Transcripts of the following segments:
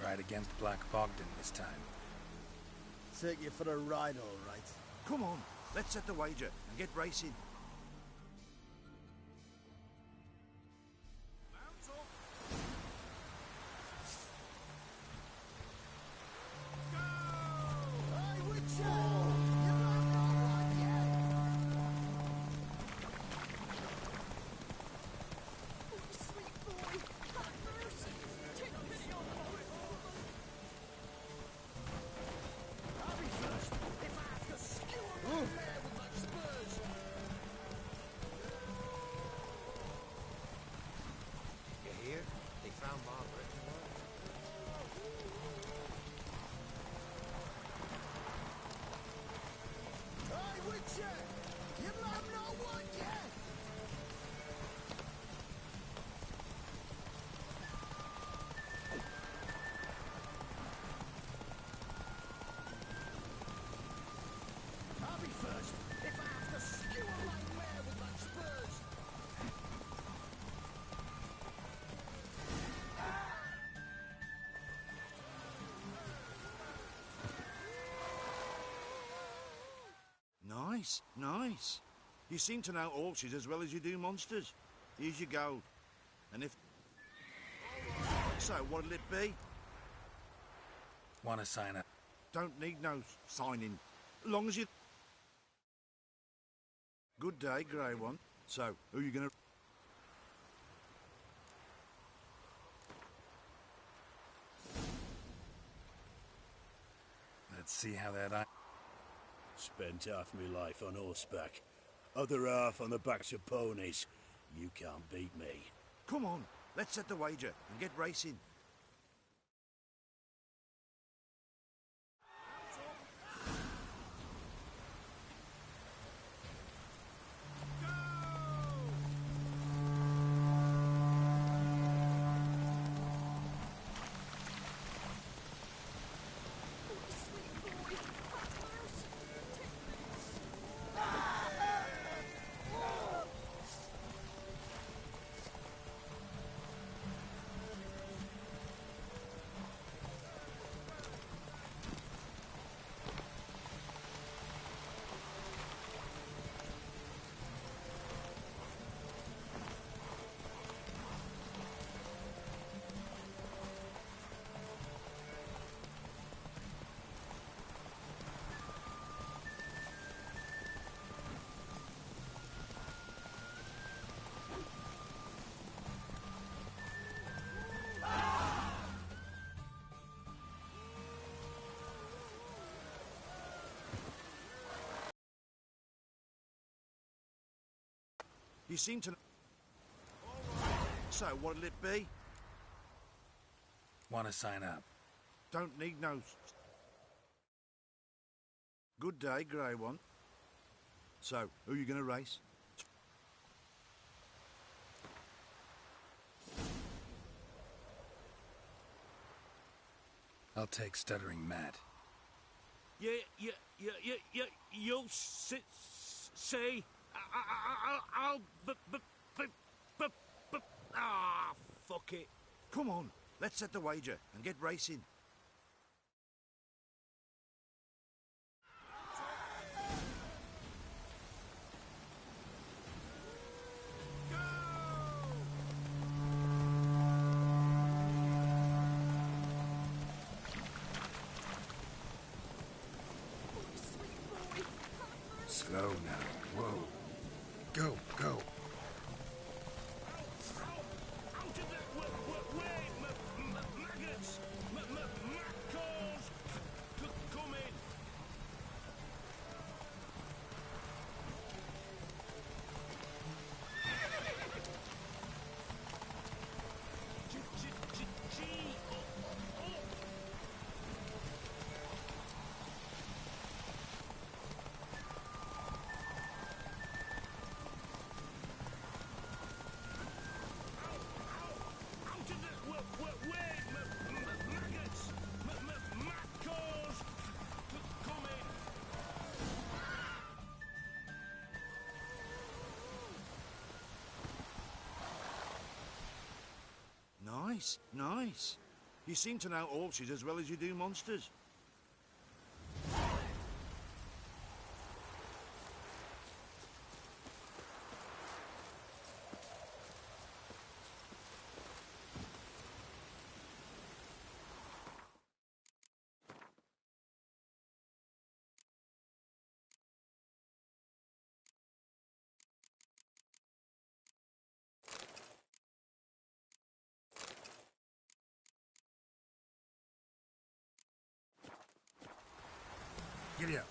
Right against Black Bogdan this time. Take you for a ride, all right. Come on, let's set the wager and get racing. Nice, nice. You seem to know horses as well as you do monsters. Here's your gold. And if... So, what'll it be? Want to sign up? Don't need no signing. Long as you... Good day, Grey One. So, who are you gonna... Let's see how that... Spent half my life on horseback, other half on the backs of ponies. You can't beat me. Come on, let's set the wager and get racing. You seem to... So, what'll it be? Want to sign up? Don't need no... Good day, Grey One. So, who are you going to race? I'll take Stuttering Matt. You'll see... Fuck it. Come on, let's set the wager and get racing. Slow now. Whoa. Go, go. Nice, nice. You seem to know horses as well as you do monsters. Giddy up.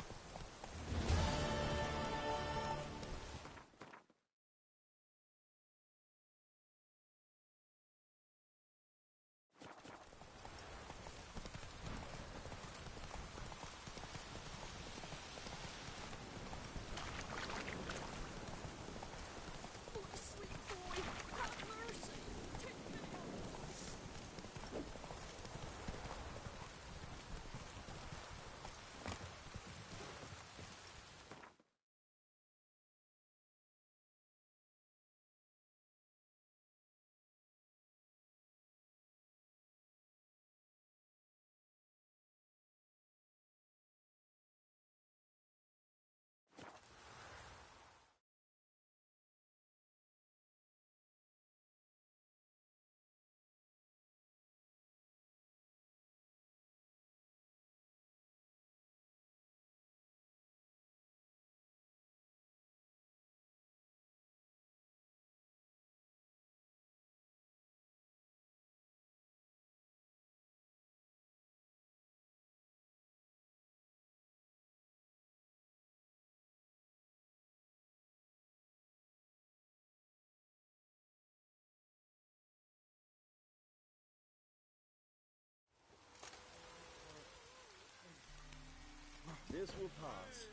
This will pass.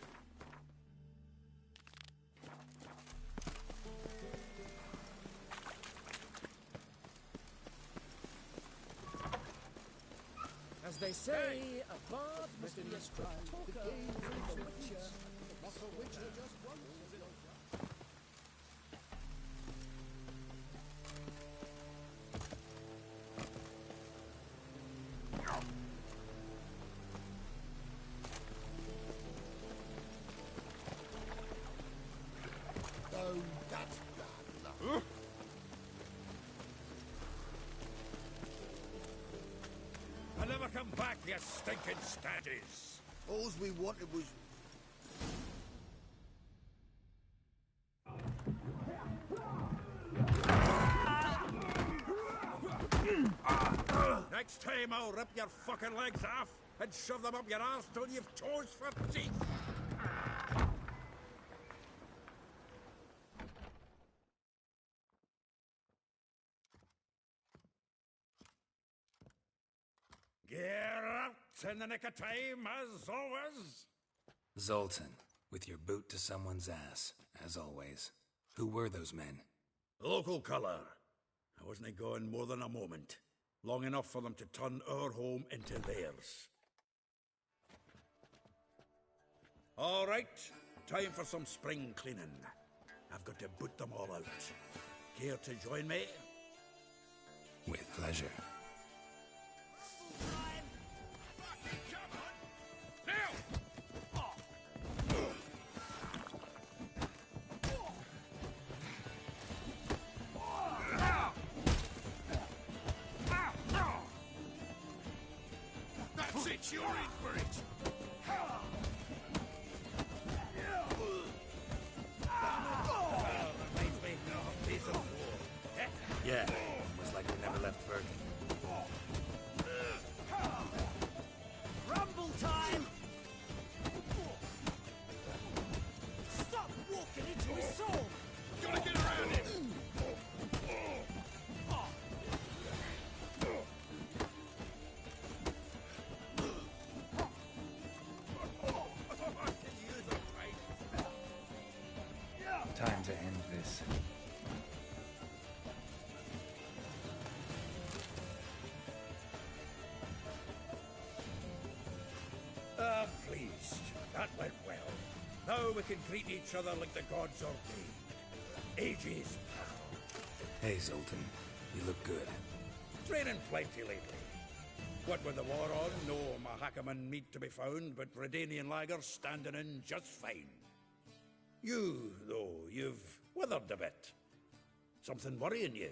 As they say, a bard must be a strong talker. The Witcher just wants I never come back, you stinking staggies! All we wanted was... Next time I'll rip your fucking legs off and shove them up your arse till you've toes for teeth! Gear out in the nick of time, as always! Zoltan, with your boot to someone's ass, as always. Who were those men? Local colour. I wasn't going more than a moment. Long enough for them to turn our home into theirs. All right, time for some spring cleaning. I've got to boot them all out. Care to join me? With pleasure. That's it, you're in for it! Reminds me of a piece of war. Yeah, almost like we never left Bergen. rumble time! Stop walking into his soul! Gotta get around him! Time to end this. Pleased. That went well. Now we can greet each other like the gods ordained. Ages past. Hey, Zoltan. You look good. Training plenty lately. What with the war on, no Mahakaman meat to be found, but Redanian lagers standing in just fine. You, though, you've withered a bit. Something worrying you?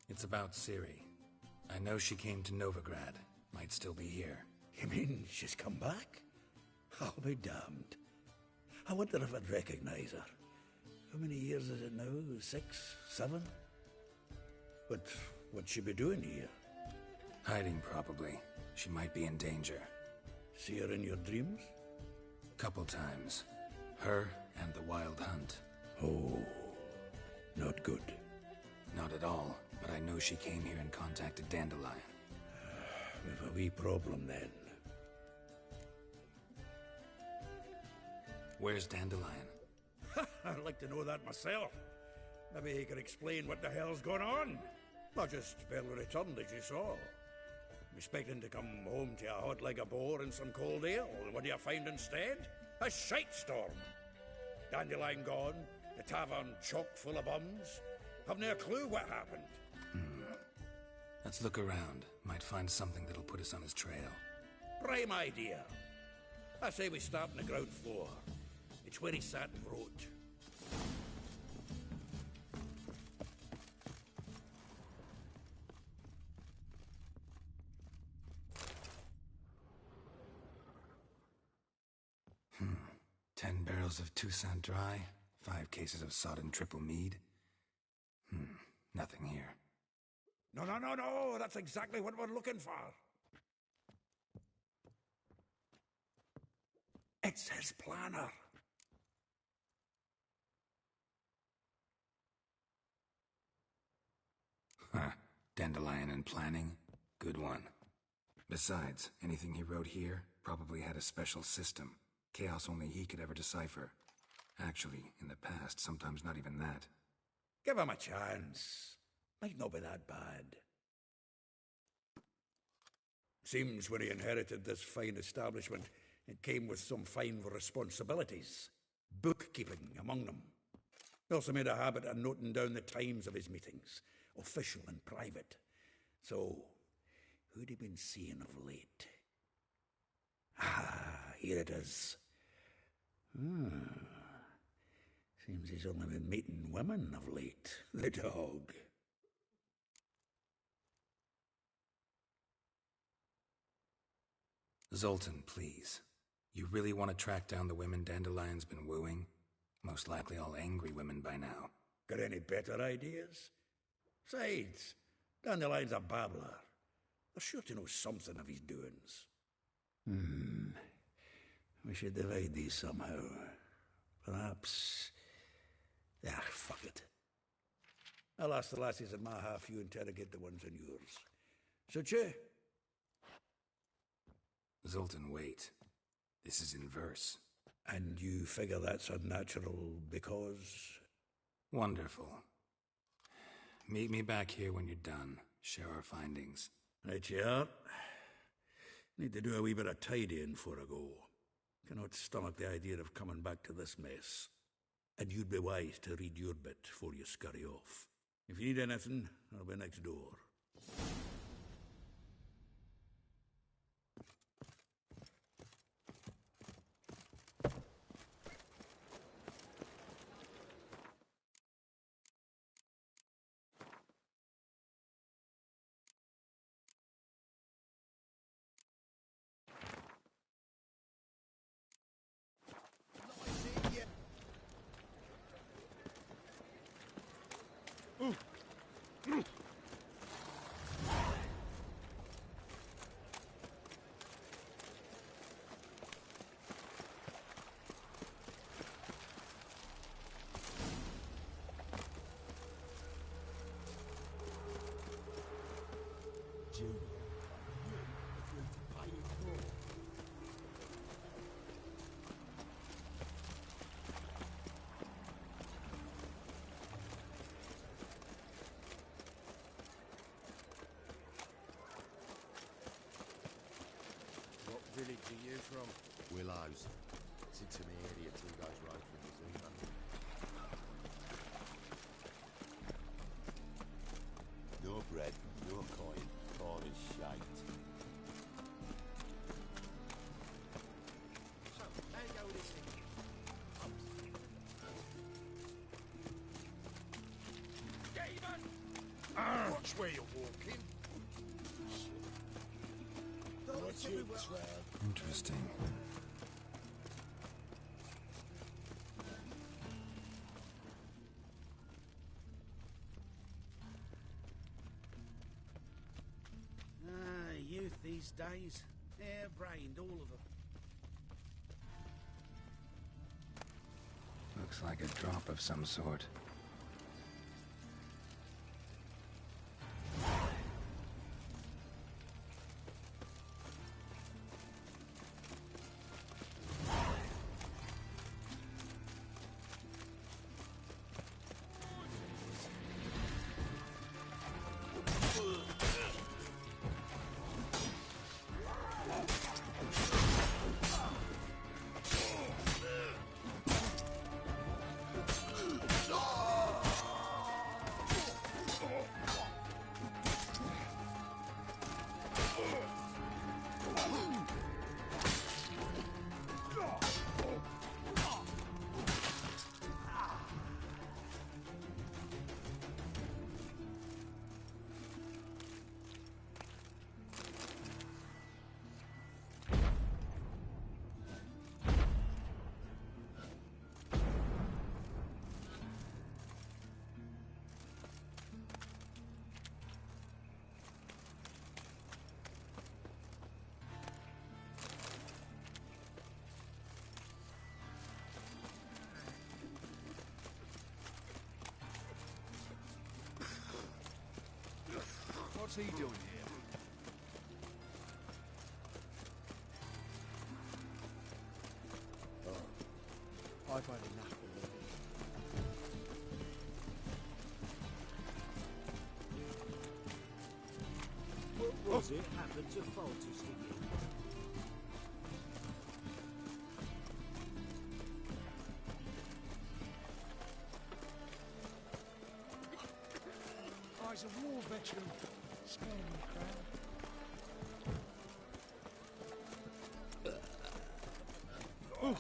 It's about Ciri. I know she came to Novigrad. Might still be here. You mean she's come back? I'll be damned. I wonder if I'd recognize her. How many years is it now? 6, 7? But what'd she be doing here? Hiding, probably. She might be in danger. See her in your dreams? Couple times. Her and the Wild Hunt. Oh, not good. Not at all, but I know she came here and contacted Dandelion. We've a wee problem then. Where's Dandelion? I'd like to know that myself. Maybe he could explain what the hell's going on. Not just barely returned, as you saw. I'm expecting to come home to a hot like a boar and some cold ale. What do you find instead? A shite storm. Dandelion gone, the tavern chock full of bums. Haven't a clue what happened. Let's look around. Might find something that'll put us on his trail. Prime idea. I say we start on the ground floor. It's where he sat and wrote. Hmm. 10 barrels of Toussaint Dry, 5 cases of sodden triple mead. Nothing here. No, that's exactly what we're looking for. It's his planner. Huh. Dandelion and planning? Good one. Besides, anything he wrote here probably had a special system. Chaos only he could ever decipher. Actually, in the past, sometimes not even that. Give him a chance. Might not be that bad. Seems when he inherited this fine establishment, it came with some fine responsibilities. Bookkeeping among them. He also made a habit of noting down the times of his meetings, official and private. So, who'd he been seeing of late? Ah, here it is. Seems he's only been meeting women of late. The dog. Zoltan, please. You really want to track down the women Dandelion's been wooing? Most likely all angry women by now. Got any better ideas? Besides, Dandelion's a babbler. They're sure to know something of his doings. We should divide these somehow. Perhaps... fuck it. I'll ask the lassies in my half, you interrogate the ones in yours. Suit you? Zoltan, wait. This is in verse. And you figure that's unnatural because... Wonderful. Meet me back here when you're done. Share our findings. Right you are. Need to do a wee bit of tidying before I go. Cannot stomach the idea of coming back to this mess. And you'd be wise to read your bit before you scurry off. If you need anything, I'll be next door. What village are you from? Willows. Sits in the area 2 days road from the zoo. Watch where you're walking. Watch it, Trad. Interesting. Youth these days. Hair-brained, all of them. Looks like a drop of some sort. What's he doing here? I've had enough of it. What was it happened to Foltest again? I was a war veteran. Spare me, Crown.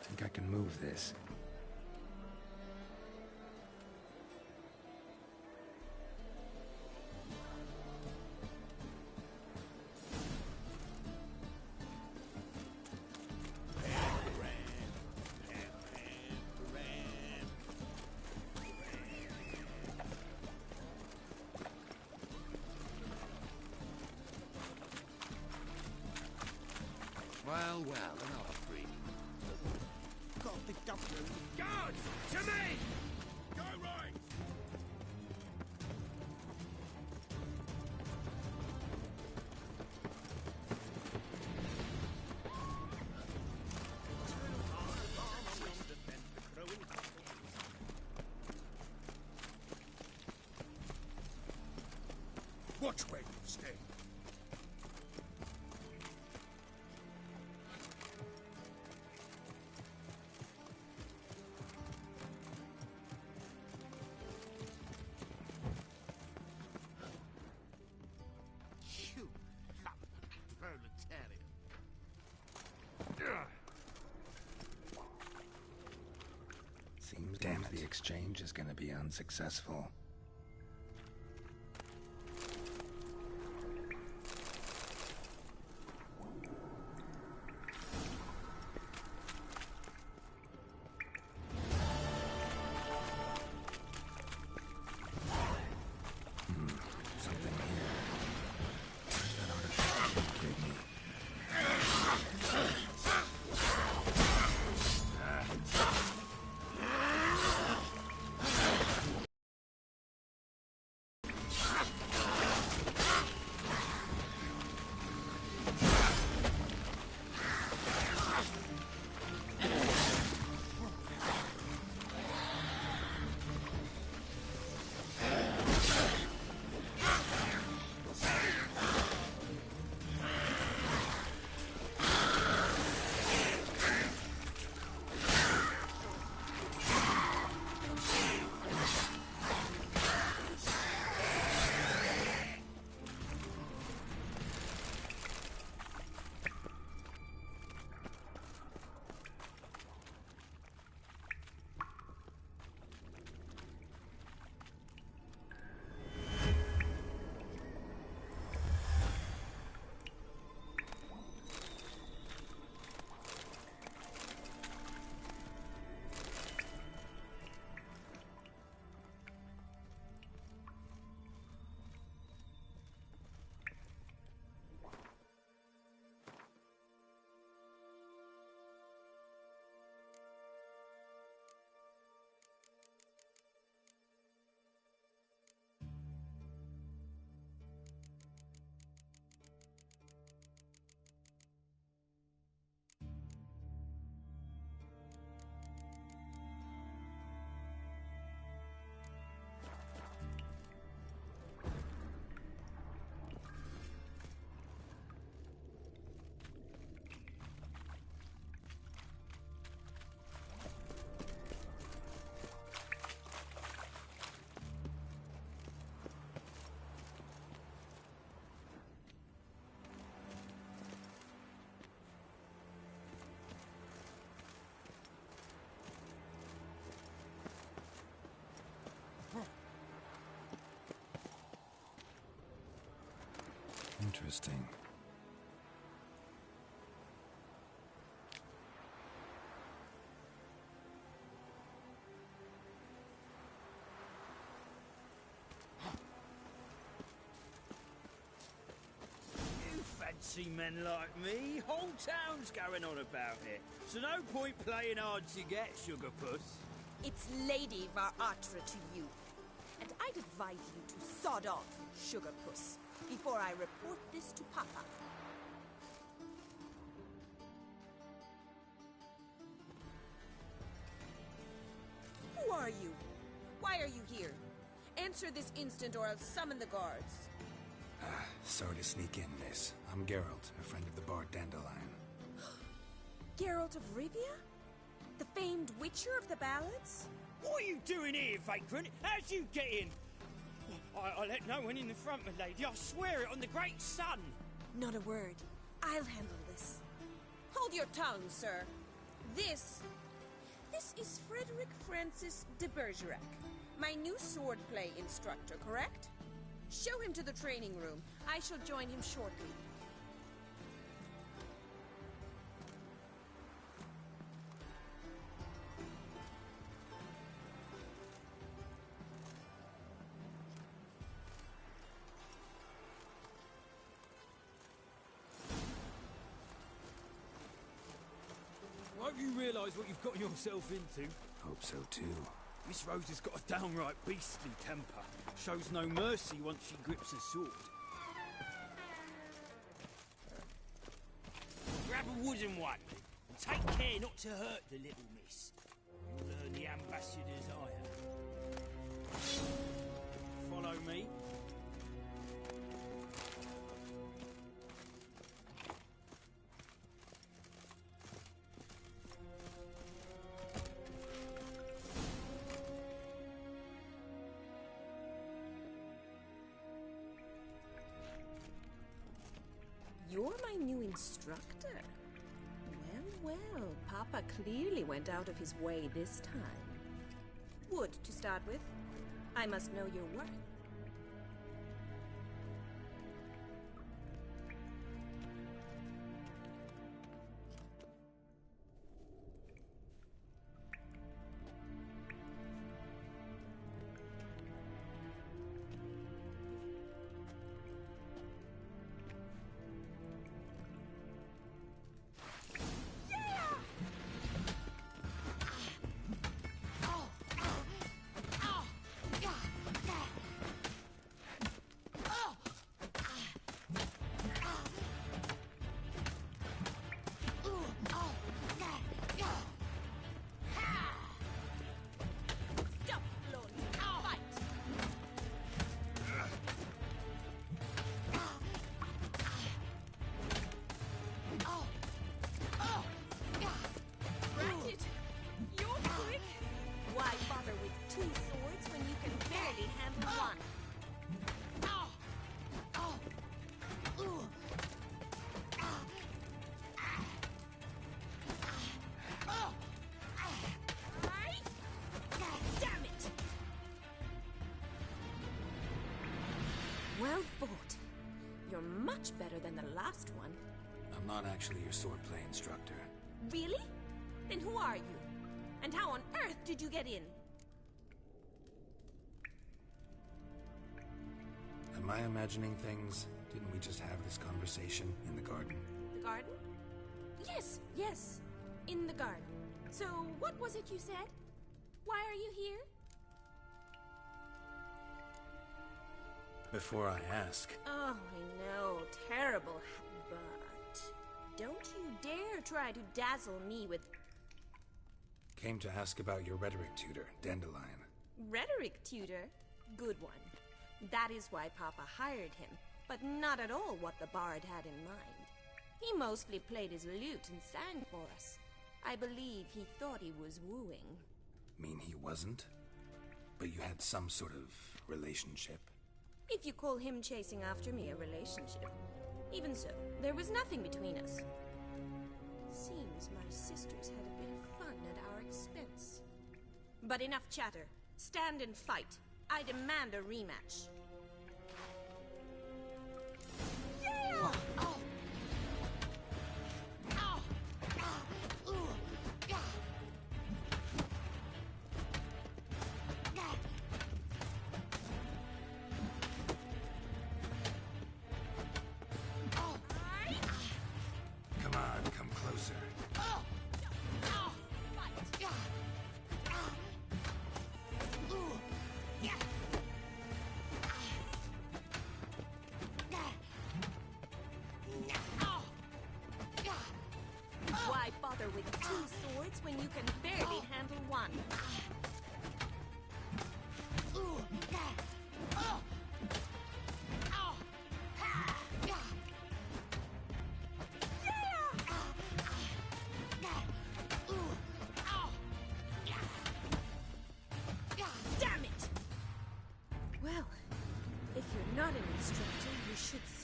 Think I can move this. Well, another freak. Got the governor. Guards! To me! Go right! Watch where you stay. You proletarian. Seems damn the exchange is gonna be unsuccessful. Interesting. You fancy men like me? Whole town's going on about it. So no point playing hard to get, Sugar Puss. It's Lady Varatra to you. And I'd advise you to sod off, Sugar Puss, before I report this to Papa. Who are you? Why are you here? Answer this instant or I'll summon the guards. Sorry to sneak in, miss. I'm Geralt, a friend of the bard Dandelion. Geralt of Rivia? The famed Witcher of the ballads? What are you doing here, vagrant? How'd you get in? I let no one in the front, my lady. I swear it on the great sun. Not a word. I'll handle this. Hold your tongue, sir. This is Frederick Francis de Bergerac, my new swordplay instructor, correct? Show him to the training room. I shall join him shortly. I hope you realise what you've got yourself into. Hope so too. Miss Rose has got a downright beastly temper. Shows no mercy once she grips a sword. Grab a wooden one. And take care not to hurt the little miss. You'll learn the ambassador's ire. Follow me. You're my new instructor. Well, Papa clearly went out of his way this time. Wood, to start with. I must know your worth. Well fought. You're much better than the last one. I'm not actually your swordplay instructor. Really? Then who are you? And how on earth did you get in? Am I imagining things? Didn't we just have this conversation in the garden? The garden? Yes. In the garden. So, what was it you said? Why are you here? Before I ask, Oh, I know. Terrible. But don't you dare try to dazzle me with came to ask about your rhetoric tutor, Dandelion. rhetoric tutor. Good one. That is why Papa hired him, but not at all what the bard had in mind. He mostly played his lute and sang for us. I believe he thought he was wooing. Mean he wasn't? But you had some sort of relationship? If you call him chasing after me a relationship. Even so, there was nothing between us. Seems my sisters had a bit of fun at our expense. But enough chatter. Stand and fight. I demand a rematch.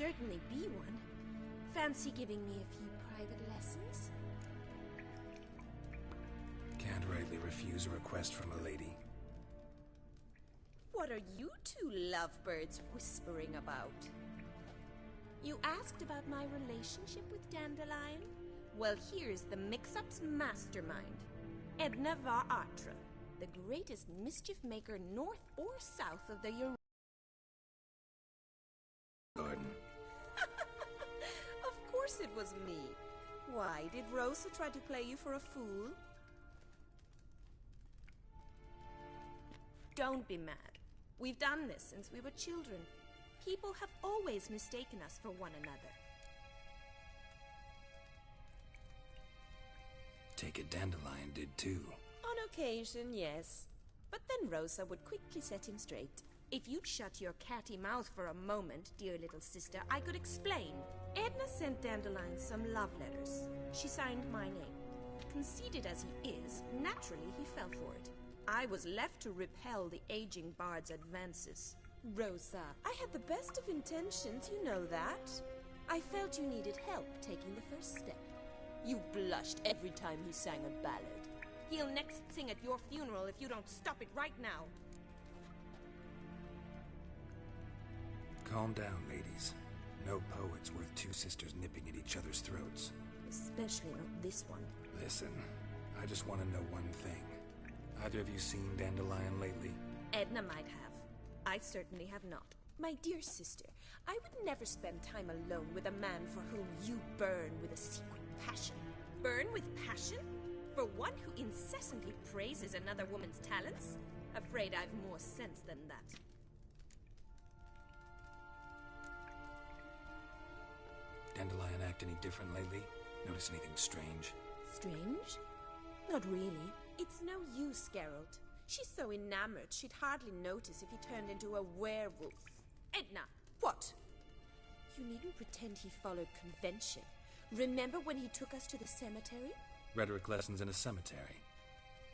certainly be one. Fancy giving me a few private lessons? Can't rightly refuse a request from a lady. What are you two lovebirds whispering about? You asked about my relationship with Dandelion? Well, here's the mix-up's mastermind. Edna Va Atra, the greatest mischief maker north or south of the Garden. Of course it was me. Why, did Rosa try to play you for a fool? Don't be mad. We've done this since we were children. People have always mistaken us for one another. Take it Dandelion did too. On occasion, yes. But then Rosa would quickly set him straight. If you'd shut your catty mouth for a moment, dear little sister, I could explain. Edna sent Dandelion some love letters. She signed my name. Conceited as he is, naturally he fell for it. I was left to repel the aging bard's advances. Rosa, I had the best of intentions, you know that. I felt you needed help taking the first step. You blushed every time he sang a ballad. He'll next sing at your funeral if you don't stop it right now. Calm down, ladies. No poet's worth two sisters nipping at each other's throats. Especially not this one. Listen, I just want to know one thing. Either of you seen Dandelion lately? Edna might have. I certainly have not. My dear sister, I would never spend time alone with a man for whom you burn with a secret passion. Burn with passion? For one who incessantly praises another woman's talents? Afraid I've more sense than that. Dandelion act any different lately? Notice anything strange? Strange? Not really. It's no use, Geralt. She's so enamored she'd hardly notice if he turned into a werewolf. Edna, what? You needn't pretend he followed convention. Remember when he took us to the cemetery? Rhetoric lessons in a cemetery.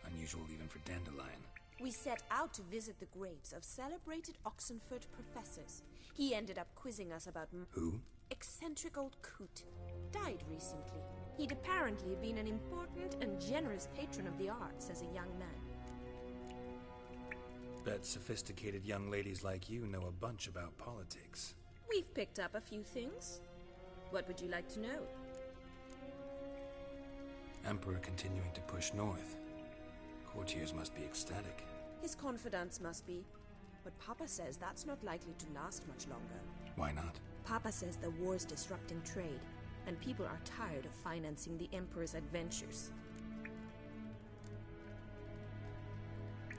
Unusual even for Dandelion. We set out to visit the graves of celebrated Oxenford professors. He ended up quizzing us about... Who? Eccentric old coot. Died recently. He'd apparently been an important and generous patron of the arts as a young man. Bet sophisticated young ladies like you know a bunch about politics. We've picked up a few things. What would you like to know? Emperor continuing to push north. Courtiers must be ecstatic. His confidants must be. But Papa says that's not likely to last much longer. Why not? Papa says the war's disrupting trade, and people are tired of financing the Emperor's adventures.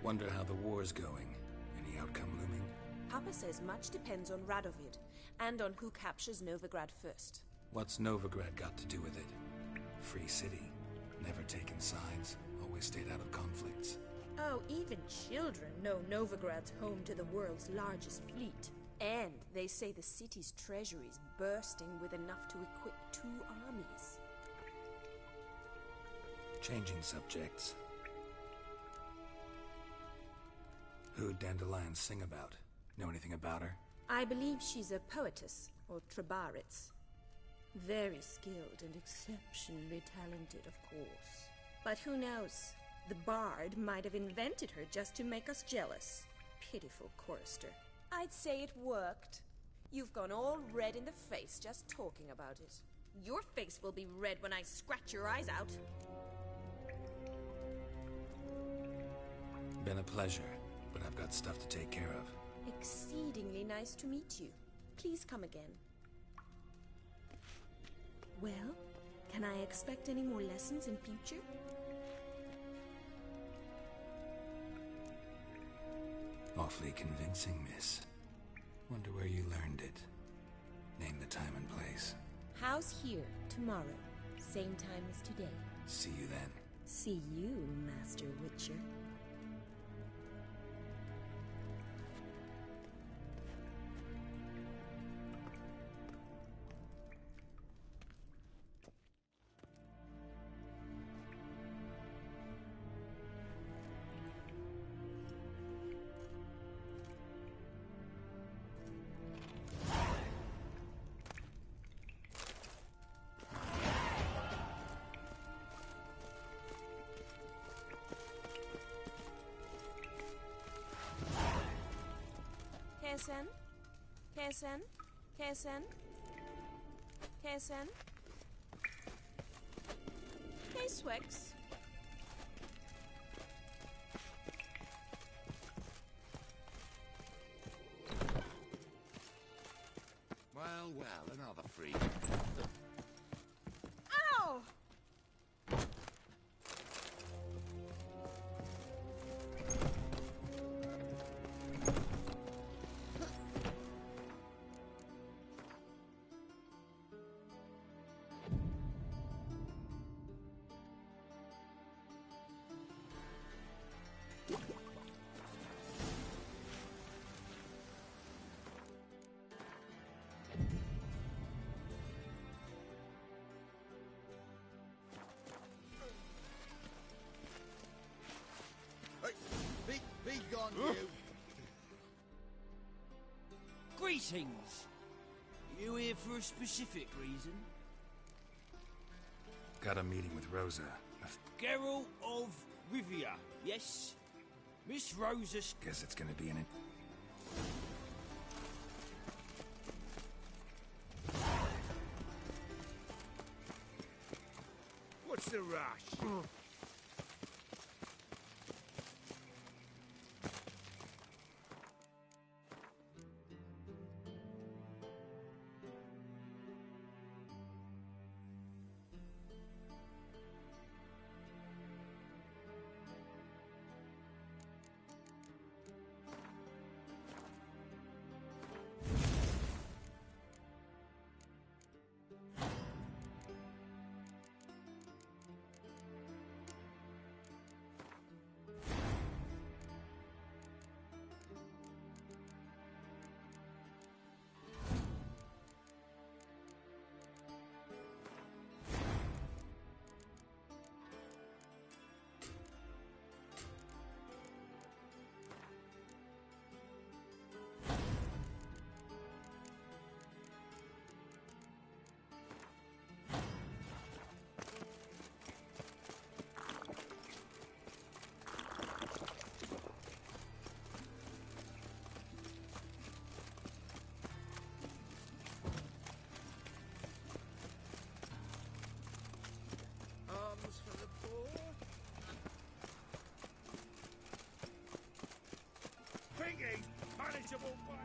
Wonder how the war's going. Any outcome looming? Papa says much depends on Radovid, and on who captures Novigrad first. What's Novigrad got to do with it? Free city. Never taken sides. Always stayed out of conflicts. Oh, even children know Novigrad's home to the world's largest fleet. And they say the city's treasury's bursting with enough to equip 2 armies. Changing subjects. Who'd Dandelion sing about? Know anything about her? I believe she's a poetess, or Trebaritz. Very skilled and exceptionally talented, of course. But who knows? The bard might have invented her just to make us jealous. Pitiful chorister. I'd say it worked. You've gone all red in the face just talking about it. Your face will be red when I scratch your eyes out. Been a pleasure, but I've got stuff to take care of. Exceedingly nice to meet you. Please come again. Well, can I expect any more lessons in future? Awfully convincing, miss. Wonder where you learned it. Name the time and place. House here, tomorrow. Same time as today. See you then. See you, Master Witcher. KSN? KSN? KSN? KSN? K-Swex? Well, another freak. Ow! Hey, be gone, you! Greetings. You here for a specific reason? Got a meeting with Rosa. Geralt of Rivia, yes? Miss Rosa... Guess it's gonna be an... What's the rush? Arms for the poor. Pinky, manageable by...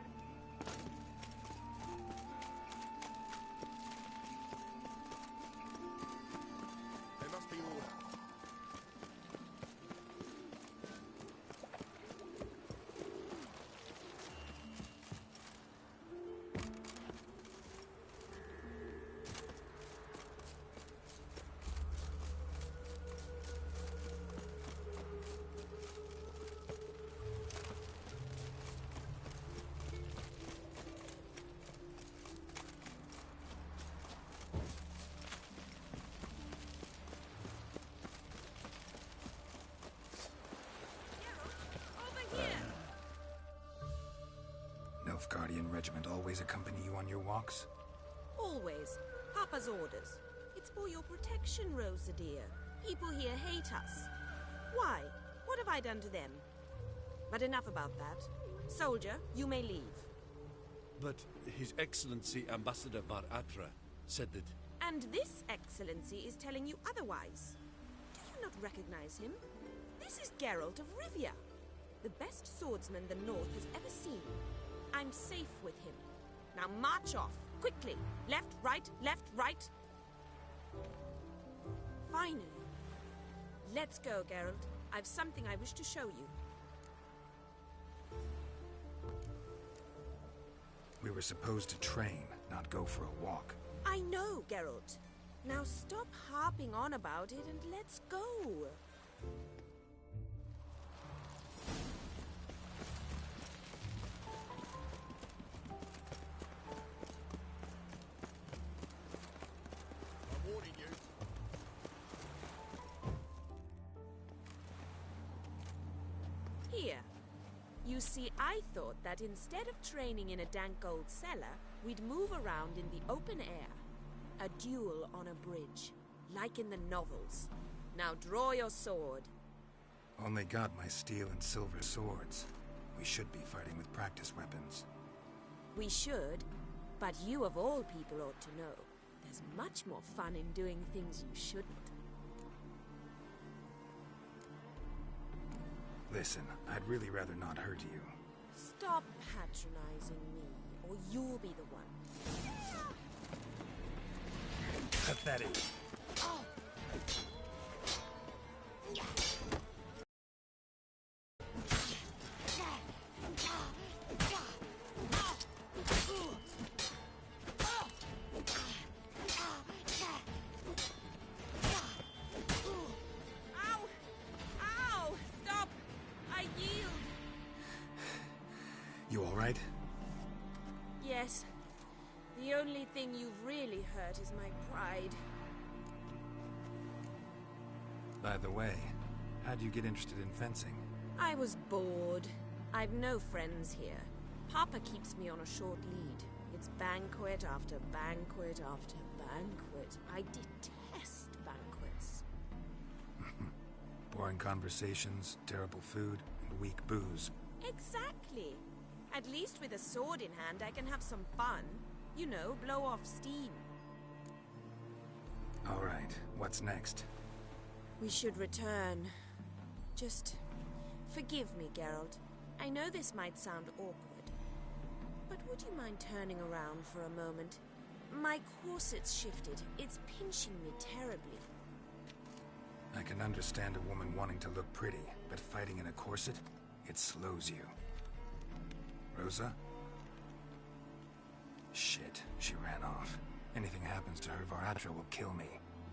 They must be order. Over here! Nilfgaardian regiment always accompany you on your walks? Always. Papa's orders. It's for your protection, Rosa dear. People here hate us. Why? What have I done to them? But enough about that. Soldier, you may leave. But His Excellency Ambassador Var Atra said that... And this excellency is telling you otherwise. Do you not recognize him? This is Geralt of Rivia, the best swordsman the North has ever seen. I'm safe with him. Now march off, quickly. Left, right, left, right. Finally. Let's go, Geralt. I've something I wish to show you. We were supposed to train, not go for a walk. I know, Geralt. Now stop harping on about it and let's go. I'm warning you. Here. You see, I thought that instead of training in a dank old cellar, we'd move around in the open air. A duel on a bridge, like in the novels. Now draw your sword. Only got my steel and silver swords. We should be fighting with practice weapons. We should, but you of all people ought to know. There's much more fun in doing things you shouldn't. Listen, I'd really rather not hurt you. Stop patronizing me, or you'll be the one. Pathetic. Ow! Ow! Stop! I yield! You all right? Yes. The only thing you've really hurt is my pride. By the way, how'd you get interested in fencing? I was bored. I've no friends here. Papa keeps me on a short lead. It's banquet after banquet after banquet. I detest banquets. Boring conversations, terrible food, and weak booze. Exactly. At least with a sword in hand, I can have some fun. You know, blow off steam. All right, what's next? We should return. Just forgive me, Geralt. I know this might sound awkward, but would you mind turning around for a moment? My corset's shifted. It's pinching me terribly. I can understand a woman wanting to look pretty, but fighting in a corset, it slows you. Rosa? Shit, she ran off. Anything happens to her, Var Attre will kill me.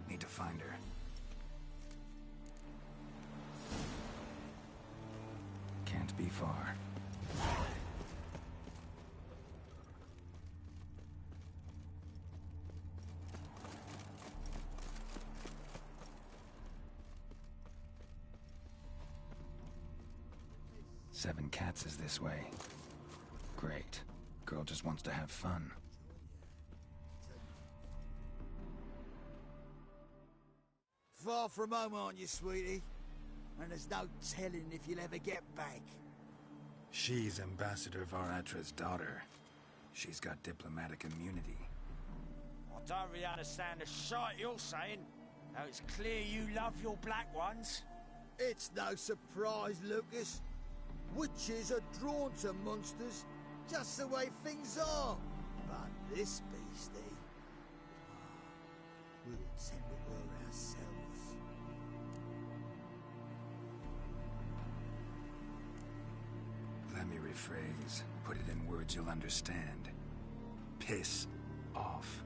Need to find her. Can't be far. Seven Cats is this way. Great. Girl just wants to have fun. Far from home, aren't you, sweetie? And there's no telling if you'll ever get back. She's Ambassador Var Attre's daughter. She's got diplomatic immunity. I don't really understand the shite you're saying. Now it's clear you love your black ones. It's no surprise, Lucas. Witches are drawn to monsters, just the way things are. But this beastie, we would send it her ourselves. Let me rephrase. Put it in words you'll understand. Piss off.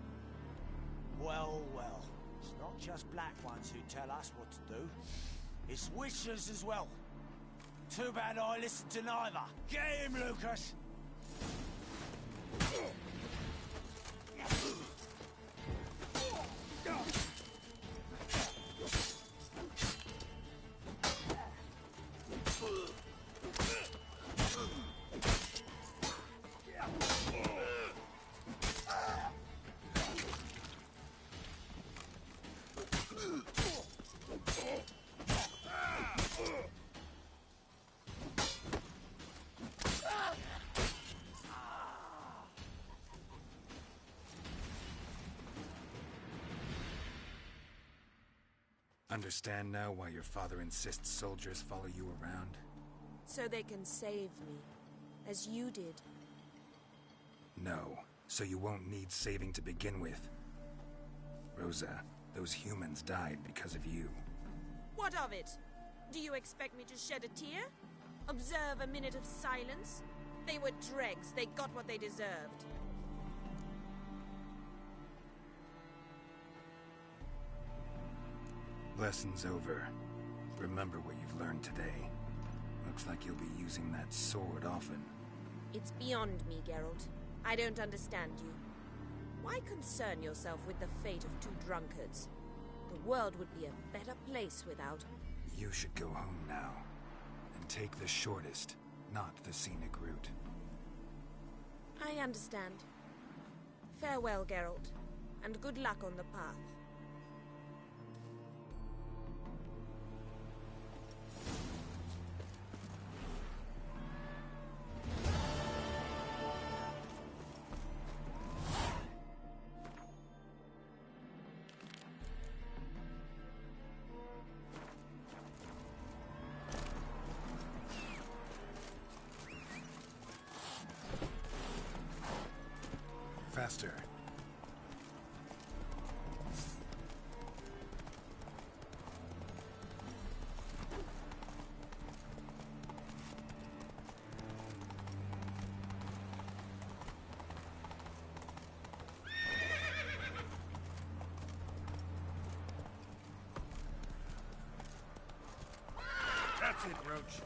Well, well. It's not just black ones who tell us what to do. It's witches as well. Too bad I listened to neither. Get him, Lucas! Understand now why your father insists soldiers follow you around? So they can save me, as you did. No, so you won't need saving to begin with. Rosa, those humans died because of you. What of it? Do you expect me to shed a tear? Observe a minute of silence? They were dregs. They got what they deserved. Lesson's over. Remember what you've learned today. Looks like you'll be using that sword often. It's beyond me, Geralt. I don't understand you. Why concern yourself with the fate of two drunkards? The world would be a better place without... You should go home now. And take the shortest, not the scenic route. I understand. Farewell, Geralt. And good luck on the path. faster. That's it, Roach.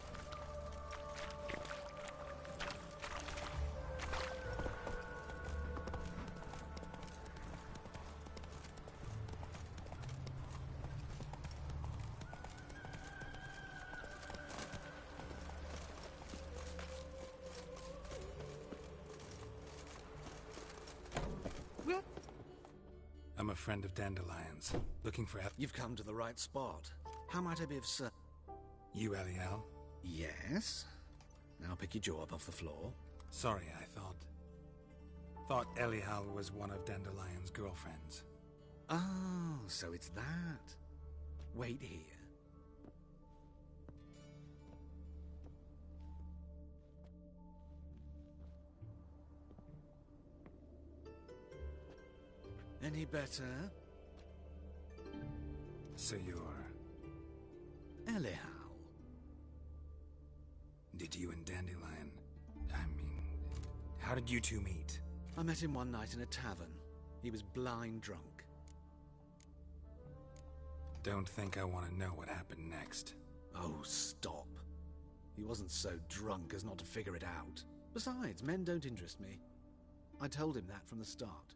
I'm a friend of Dandelion's, looking for You've come to the right spot. How might I be of service? You, Elial? Yes? Now pick your jaw up off the floor. Sorry, I thought Elial was one of Dandelion's girlfriends. Oh, so it's that. Wait here. Any better? So you're... Elial. Did you and Dandelion... how did you two meet? I met him one night in a tavern. He was blind drunk. Don't think I want to know what happened next. Oh, stop. He wasn't so drunk as not to figure it out. Besides, men don't interest me. I told him that from the start.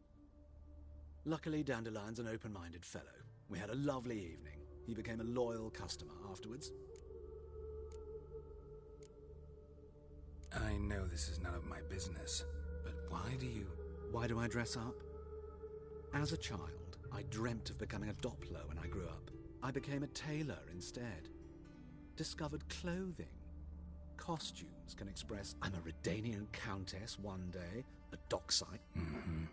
Luckily, Dandelion's an open-minded fellow. We had a lovely evening. He became a loyal customer afterwards. I know this is none of my business, but Why do I dress up? As a child, I dreamt of becoming a Doppler when I grew up. I became a tailor instead. Discovered clothing. Costumes can express I'm a Redanian countess one day, a dockside. Mm-hmm.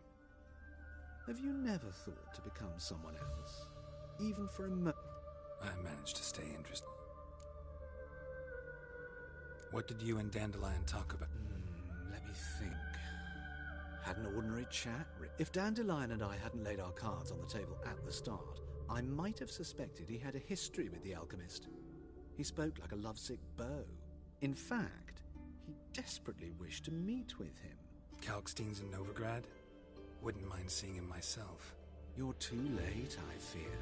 Have you never thought to become someone else? Even for a moment? I managed to stay interested. What did you and Dandelion talk about? Let me think. Had an ordinary chat. If Dandelion and I hadn't laid our cards on the table at the start, I might have suspected he had a history with the alchemist. He spoke like a lovesick beau. In fact, he desperately wished to meet with him. Kalkstein's in Novigrad? Wouldn't mind seeing him myself. You're too late, I fear.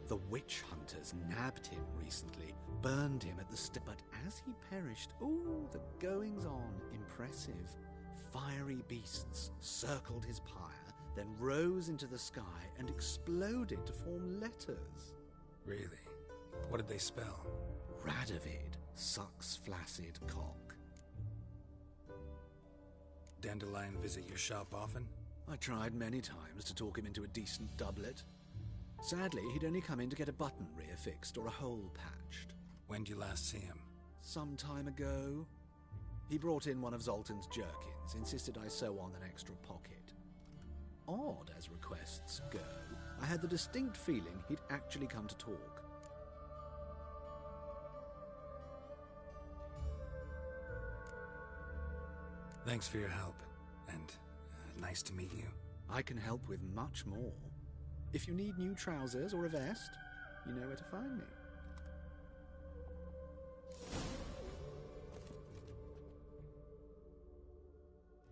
The witch hunters nabbed him recently, burned him at the but as he perished, the goings-on, impressive. Fiery beasts circled his pyre, then rose into the sky and exploded to form letters. Really? What did they spell? Radovid, sucks flaccid cock. Dandelion visit your shop often? I tried many times to talk him into a decent doublet. Sadly, he'd only come in to get a button reaffixed or a hole patched. When did you last see him? Some time ago. He brought in one of Zoltan's jerkins, insisted I sew on an extra pocket. Odd as requests go, I had the distinct feeling he'd actually come to talk. Thanks for your help, and nice to meet you. I can help with much more. If you need new trousers or a vest, you know where to find me.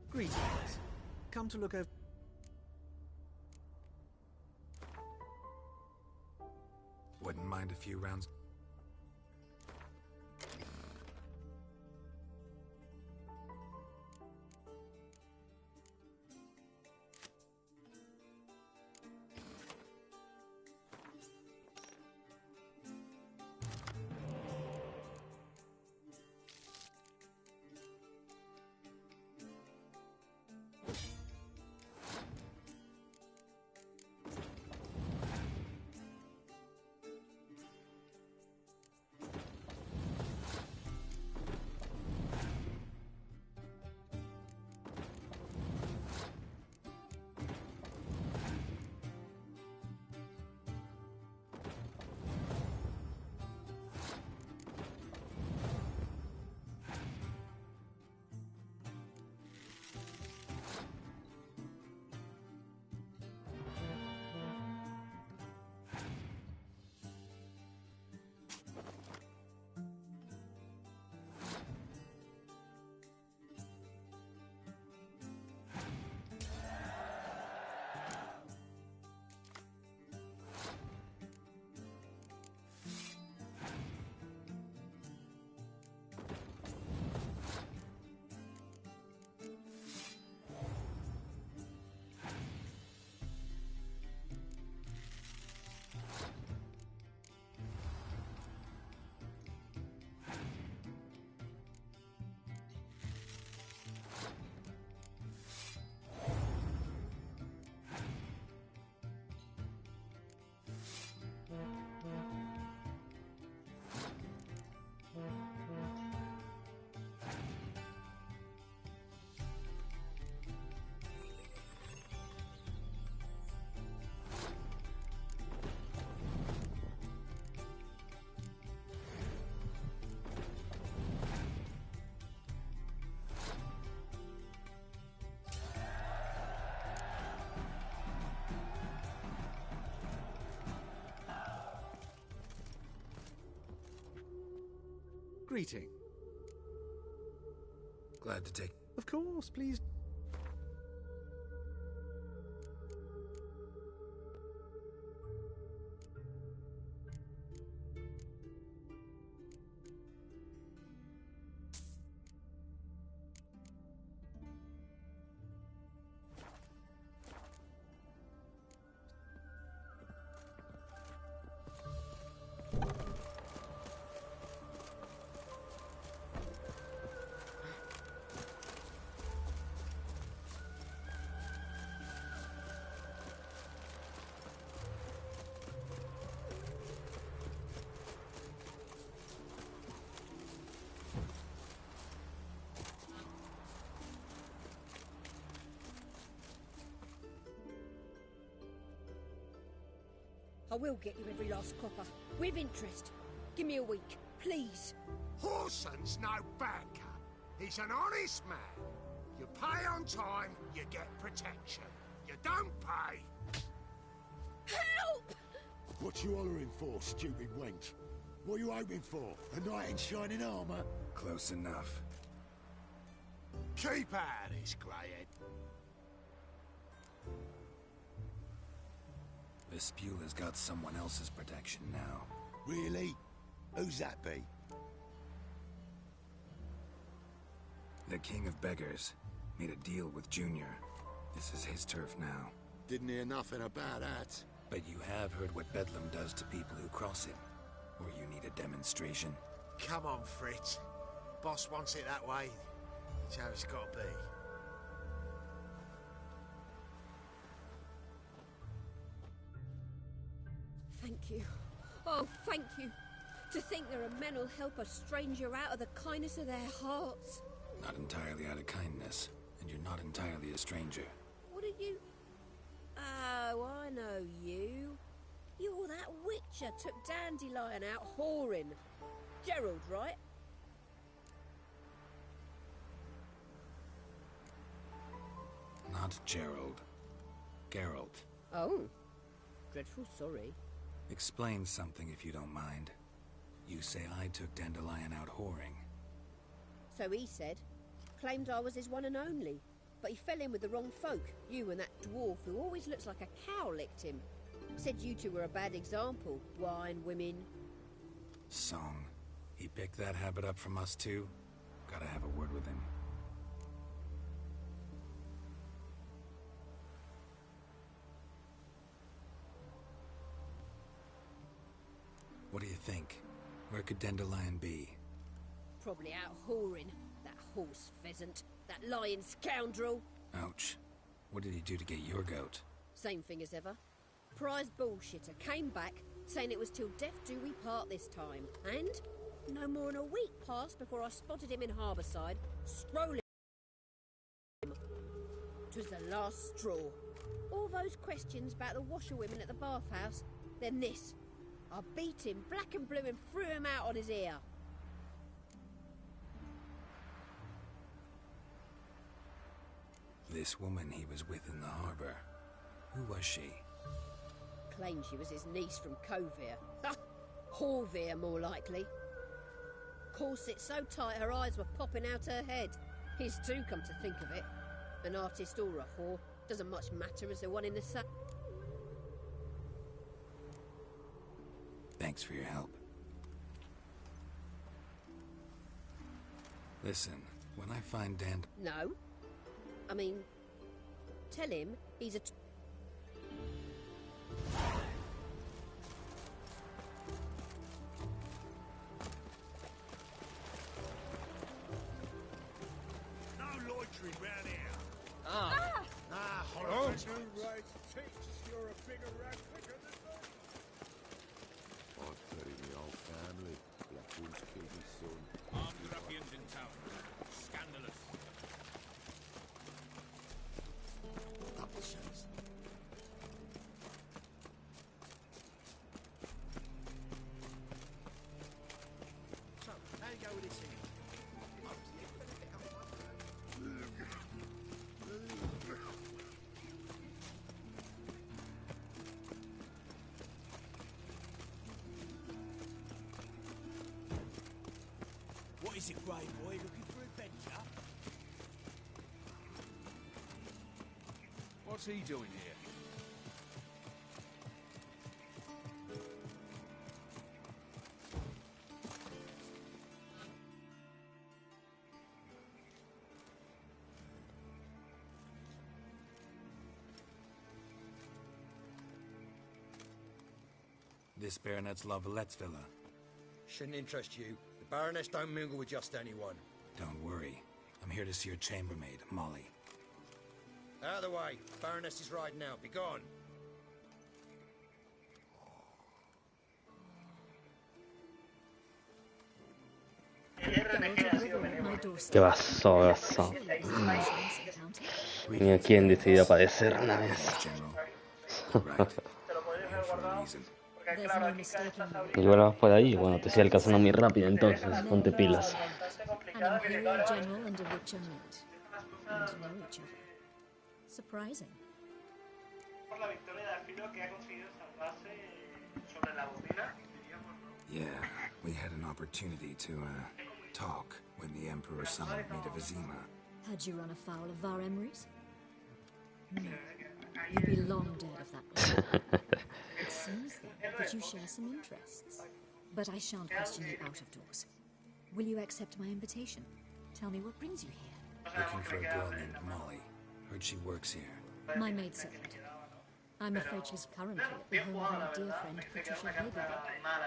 Greetings. Come to look over... Wouldn't mind a few rounds. Greeting. Glad to take... Of course, please. I will get you every last copper, with interest. Give me a week, please. Horson's no bad cut. He's an honest man. You pay on time, you get protection. You don't pay... Help! What you hollering for, stupid wench? What you hoping for? A knight in shining armour? Close enough. Keep out of this, Greyhead. Vespula's got someone else's protection now. Really? Who's that be? The King of Beggars made a deal with Junior. This is his turf now. Didn't hear nothing about that. But you have heard what Bedlam does to people who cross him. Or you need a demonstration? Come on, Fritz. Boss wants it that way. It's how it's got to be. Thank you. Oh, thank you. To think there are men who'll help a stranger out of the kindness of their hearts. Not entirely out of kindness, and you're not entirely a stranger. What are you... Oh, I know you. You're that witcher took Dandelion out whoring. Gerald, right? Not Gerald. Geralt. Oh. Dreadful sorry. Explain something if you don't mind. You say I took Dandelion out whoring. So he said. Claimed I was his one and only. But he fell in with the wrong folk. You and that dwarf who always looks like a cow licked him. Said you two were a bad example. Wine, women. Song. He picked that habit up from us too? Gotta have a word with him. What do you think? Where could Dandelion be? Probably out whoring. That horse pheasant. That lying scoundrel. Ouch. What did he do to get your goat? Same thing as ever. Prize bullshitter came back, saying it was till death do we part this time. And no more than a week passed before I spotted him in Harbourside, strolling. Twas the last straw. All those questions about the washerwomen at the bathhouse, then this. I beat him black and blue and threw him out on his ear. This woman he was with in the harbour. Who was she? Claimed she was his niece from Kovir. Ha! Horvir, more likely. Corset so tight her eyes were popping out her head. His too, come to think of it. An artist or a whore. Doesn't much matter as the one in the sun. Thanks for your help. Listen, when I find Dan... No. I mean, tell him he's a... No loitering round here. Horror. New right teaches you're a bigger rat quicker than me. I've buried my whole family. Blackwood's killed my son. Armed ruffians in town. Scandalous. Publishers. So, how you go with this thing? Is it Grey Boy looking for adventure? What's he doing here? This Baronet's La Vallette's villa. Shouldn't interest you. The Baroness don't mingle with just anyone. Don't worry. I'm here to see your chambermaid, Molly. Out of the way. Baroness is riding out. Be gone. ¿Qué pasó? ¿Qué pasó? Ni a quién decidió aparecer una vez. Y bueno, por ahí, bueno, te sigue alcanzando muy rápido, entonces, ponte pilas. Surprising. Por la victoria de Alfilo que ha conseguido salvarse sobre la bobina, diríamos, ¿no? Yeah, we had an opportunity to, talk when the Emperor summoned me to Vizima. Had you run afoul of Var Emrys? No. You'd be long dead of that. It seems, then, that you share some interests. But I shan't question you out of doors. Will you accept my invitation? Tell me what brings you here. Looking for a girl named Molly. Heard she works here. My maidservant. I'm afraid she's currently at the home of our dear friend Patricia Hagelberg.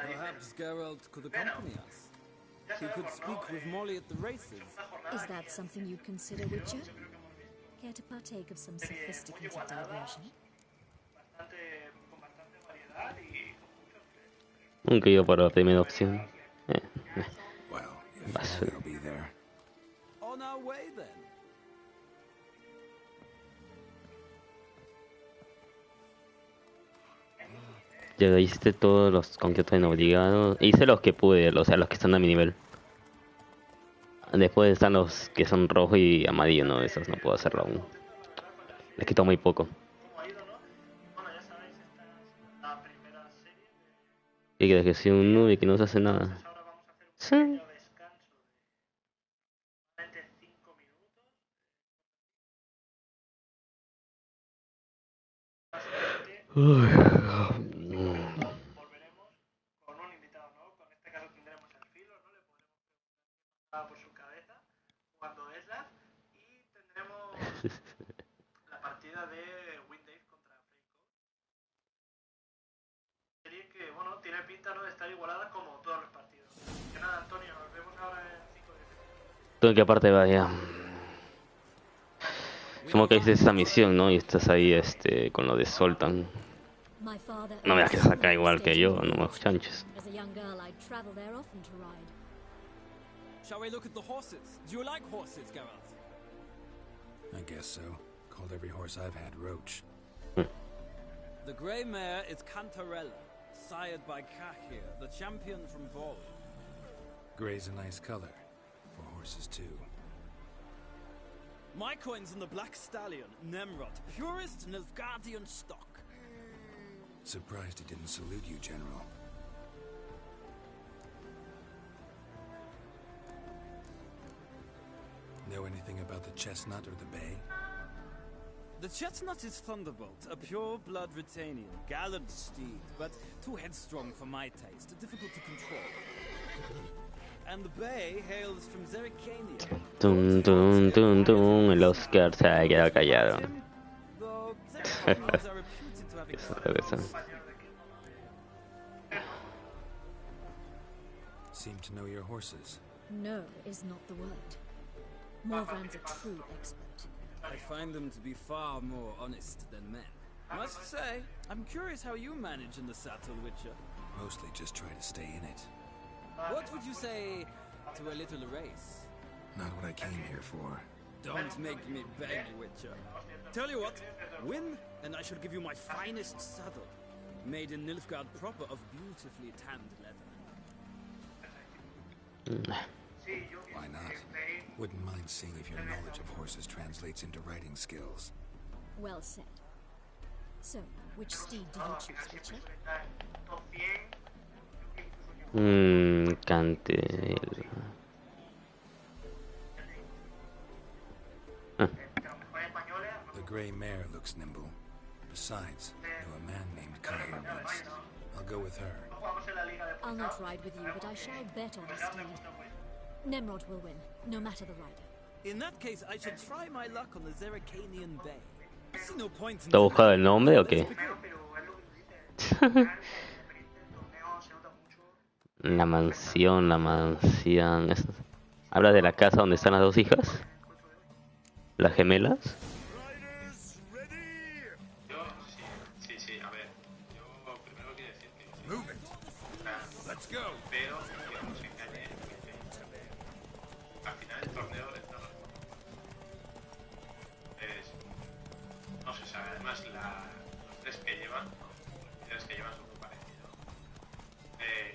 Perhaps Geralt could accompany us. He could speak with Molly at the races. Is that something you'd consider, Witcher? Care to partake of some sophisticated diversion? Nunca iba por la primera opción. Basura. On our way then. Ya hice todos los concretos en obligado. Hice los que pude, o sea, los que están a mi nivel. Después están los que son rojo y amarillo, no, esos no puedo hacerlo aún. Les quito muy poco. ¿Y crees que soy un noob y que no se hace nada? Sí. Por su cabeza cuando esas y tendremos la partida de Windave contra Freiko. Serie que bueno tiene pinta de estar igualada como todos los partidos. Que nada, Antonio, nos vemos ahora en 5 días. Tú en qué parte vaya. Como que hiciste esa misión, ¿no? Y estás ahí con lo de Zoltan. No me das que saca igual que yo, no me chanches. Shall we look at the horses? Do you like horses, Geralt? I guess so. Called every horse I've had Roach. The grey mare is Cantarella, sired by Kahir, the champion from Vol. Grey's a nice color. For horses, too. My coin's on the black stallion, Nemrod, purest Nilfgaardian stock. Surprised he didn't salute you, General. Know anything about the Chestnut or the Bay? The Chestnut is Thunderbolt, a pure-blood Retanian, gallant steed, but too headstrong for my taste, difficult to control. And the Bay hails from Zerrikania. Tum tum tum tum, el Oscar se ha quedado callado. Seem to know your horses. No is not the word. Morvran's a true expert. I find them to be far more honest than men. Must say, I'm curious how you manage in the saddle, Witcher. Mostly just try to stay in it. What would you say to a little race? Not what I came here for. Don't make me beg, Witcher. Tell you what, win, and I shall give you my finest saddle, made in Nilfgaard proper of beautifully tanned leather. Why not? Wouldn't mind seeing if your knowledge of horses translates into riding skills. Well said. So, which steed do you choose, Witcher? Cantel. gray mare looks nimble. Besides, I know a man named Kahir once. I'll go with her. I'll not ride with you, but I shall bet on a steed. Nemrod will win, no matter the rider. In that case, I should try my luck on the Zeracanian Bay. I see no point in ¿Te ha buscado el nombre o qué? La mansión, la mansión. ¿Hablas de la casa donde están las dos hijas? ¿Las gemelas? Sí, a ver. Yo primero quiero decir que pero que no se engañe. Al final el torneo es no se sabe. Además, los tres que llevan, los líderes que llevan son muy parecidos.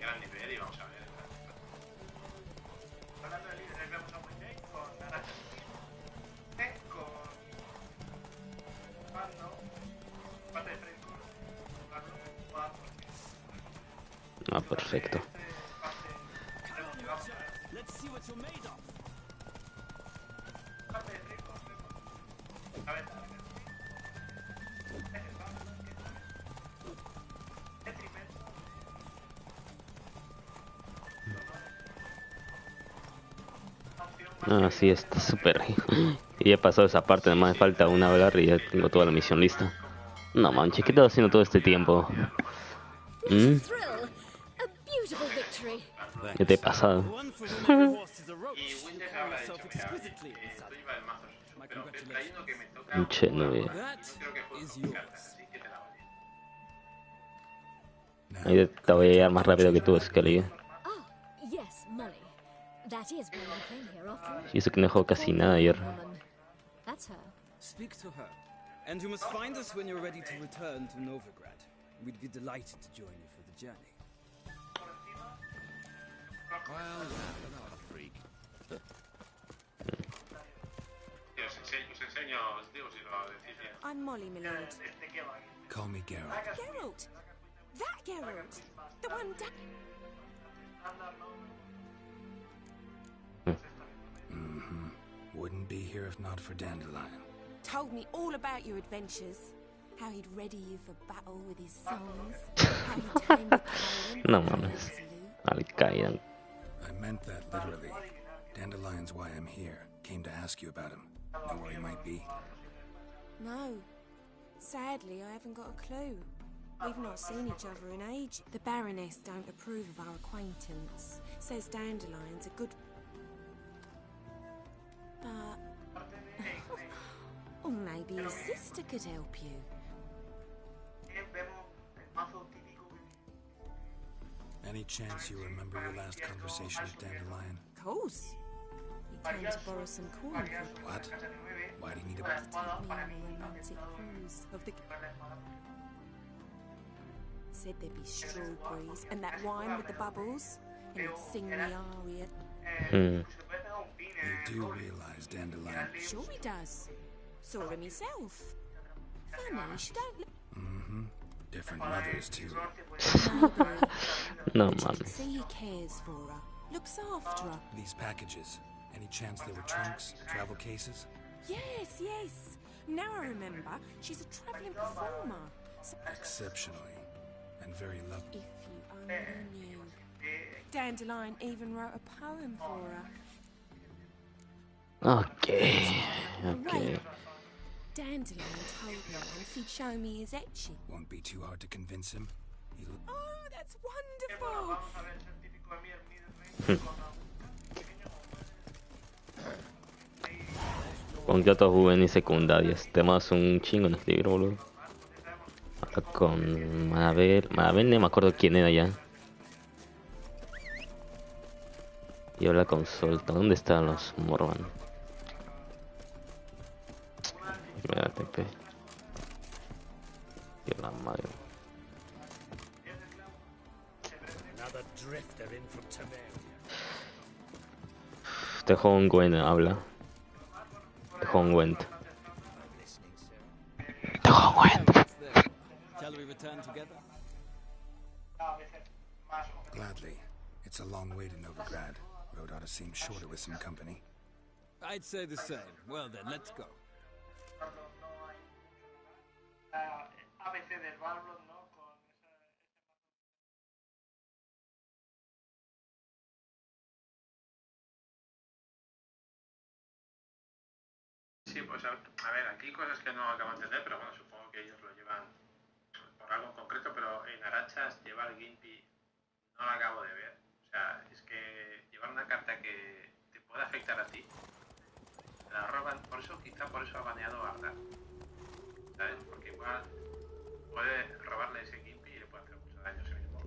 Gran nivel y vamos a ver. Hablando de líderes, vemos a Winday con Naranja con Pando, parte de Fresco, Ah, perfecto. Let's see what you're made of. Parte de Fresco, a ver, Ah, sí, está súper. Y ya pasó esa parte, nomás me falta una hablar y ya tengo toda la misión lista. No manches, ¿qué estás haciendo todo este tiempo? ¿Qué te ha pasado? Che, no veo. Ahí te voy a llegar más rápido que tú, Scully. Y eso que no dejó casi nada ayer. Speak to her, and you must find us when you're ready to return to Novigrad. We'd be delighted to join you for the journey. Well, not a freak. I'm Molly, my lord. Call me Geralt. Geralt! That Geralt! The one Wouldn't be here if not for Dandelion. told me all about your adventures. How he'd ready you for battle with his songs. How he tamed the tyrant. No mames. Al caído. I meant that literally. Dandelion's why I'm here. Came to ask you about him. Know where he might be? No. Sadly, I haven't got a clue. We've not seen each other in age. The Baroness don't approve of our acquaintance. Says Dandelion's a good... But... or maybe his sister could help you. Any chance you remember your last conversation with Dandelion? Of course. He came to borrow some corn for... What? Why do you need a... To take me on a romantic cruise of the... Said there'd be strawberries and that wine with the bubbles, and he'd sing the aria. You do realize Dandelion... Sure he does. Saw him himself. Funny, she don't... Different mothers, too. No, man. See he cares for her. Looks after her. These packages. Any chance they were trunks, travel cases? Yes, yes. Now I remember. She's a travelling performer. So Exceptionally. And very lovely. if you only knew. Dandelion even wrote a poem for her. Okay. Okay. Dandelion told me once he'd show me his etching. Won't be too hard to convince him. Oh, that's wonderful! Con Kyoto juvenil secundarias. Tenemos un chingo en escribir, boludo. Ahora con Mabel. Mabel no me acuerdo quién era ya. Y ahora con Solta. ¿Dónde están los Morvan? Mira, Pepe. Y la madre. Another drifter in from Temeria. Este Hongwen habla. Hongwent. Shall we return together? Gladly. It's a long way to Novigrad. Road ought to seem shorter with some company. I'd say the same. Well then, let's go. ABC del Balrog, ¿no? Con Sí, pues a ver, aquí cosas que no acabo de entender, pero bueno, supongo que ellos lo llevan por algo en concreto, pero en Arachas llevar Gimpy no lo acabo de ver. O sea, es que llevar una carta que te puede afectar a ti, la roban, por eso quizá por eso ha baneado a Arda, ¿sabes? Porque igual puede robarle ese Gimpy y le puede hacer mucho daño a sí mismo.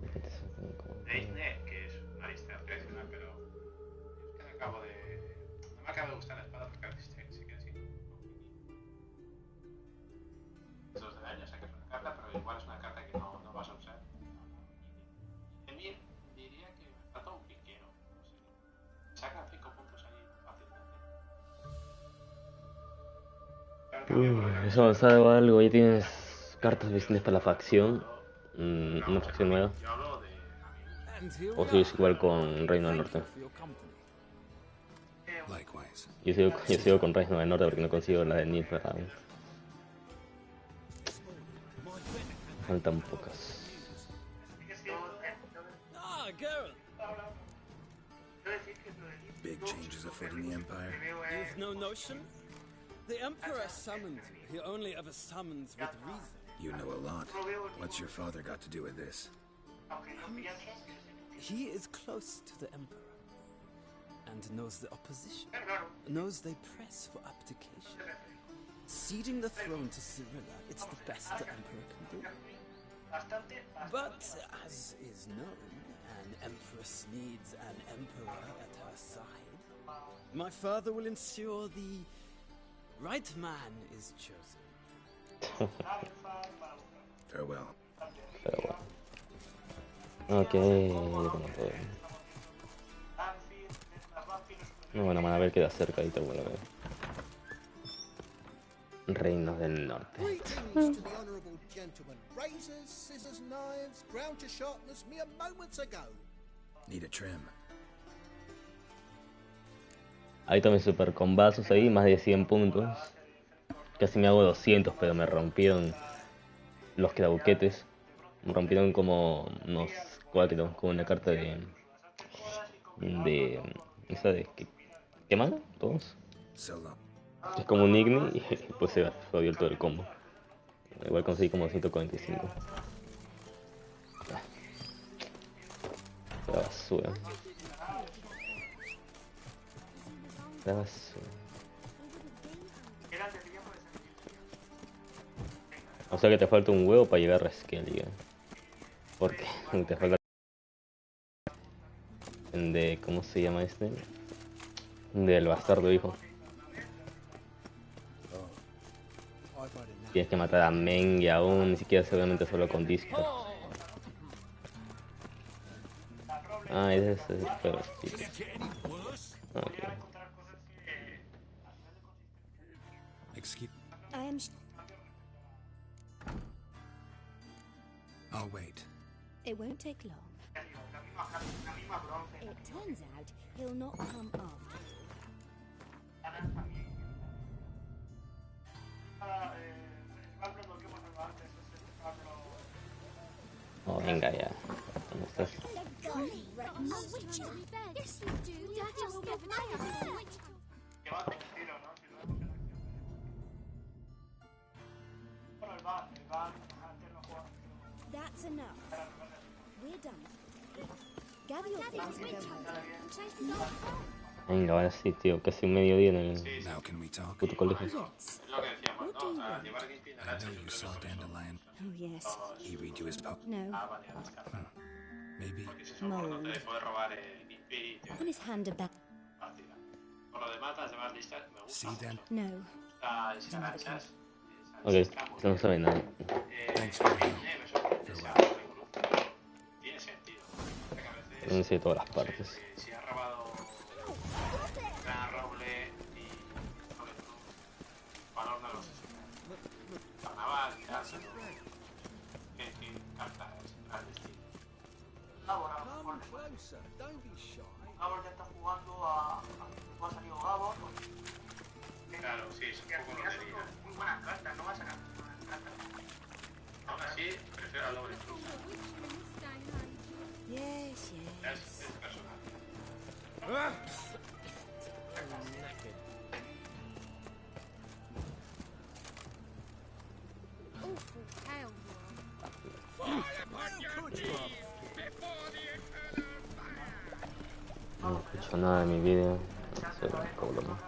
Deisne, que es una lista tradicional, pero es que no me acabo de gustar la espada porque a veces se queda así. 2 de daño, o sea que es una carta, pero igual es una carta que no vas a usar. Emir diría que me falta un piquero. No sé. Saca 5 puntos ahí fácilmente. Eso avanzado algo, ya tienes cartas visibles para la facción. Una facción nueva. O si es igual con Reino del Norte. Yo sigo con Reino del Norte porque no consigo la de Nilfgaard aún. Faltan pocas. Big changes afoot in the Empire. You've no notion? The Emperor summoned you. He only ever summons with reason. You know a lot. What's your father got to do with this? He is close to the Emperor and knows the opposition, knows they press for abdication. Ceding the throne to Cyrilla, it's the best the Emperor can do. But, as is known, an Empress needs an Emperor at her side. My father will ensure the right man is chosen. Farewell. Ok, no, bueno, van a ver queda cerca y te vuelvo a ver. Reinos del Norte. Greetings to the honourable gentleman. Razors, scissors, knives, ground to sharpness mere moments ago. Need a trim. Ahí tomé super combazos ahí, más de 100 puntos. Casi me hago 200, pero me rompieron los clavuquetes. Me rompieron como unos 4 con una carta de esa de ¿qué manda? Todos. Es como un Igni y pues se jodió todo el combo. Igual conseguí como 145. La basura. La basura. O sea que te falta un huevo para llegar a Skellige. Porque te falta de ¿cómo se llama este? Del bastardo hijo. Tienes que matar a Meng y aún ni siquiera seguramente solo con disco. Ah, ese es el juego. Okay. I'll wait. It won't take long. It turns out he'll not come after. Oh, venga ya. ¿Dónde estás? That's enough. We're done. Gather your things and go home. Venga, ahora sí, tío, casi un mediodía en el puto colegio. Es lo que decíamos, ¿no? O sea, llevar Gimpy en Arachas You saw Dandelion. Oh, yes. He read you his poem. No. Maybe. Porque si seguro no te puede robar el Gimpy y te On his hand about. partida. Por lo demás, las demás listas me gustan. No. Está el Arachas. Ok, no sabe nada. Tiene sentido. No sé todas las partes. Si ha robado Gran Roble y valor no lo sé. Carnaval y tal, ¿qué carta es? Al destino. Gabor ya está jugando a ha salido Gabor. Claro, sí, es un poco lotería. Muy buenas cartas, no va a sacar buenas cartas. refiero al Lore. Yes, yes. Es personal. Awful hell. No escucho nada de mi video. No sé cómo lo más.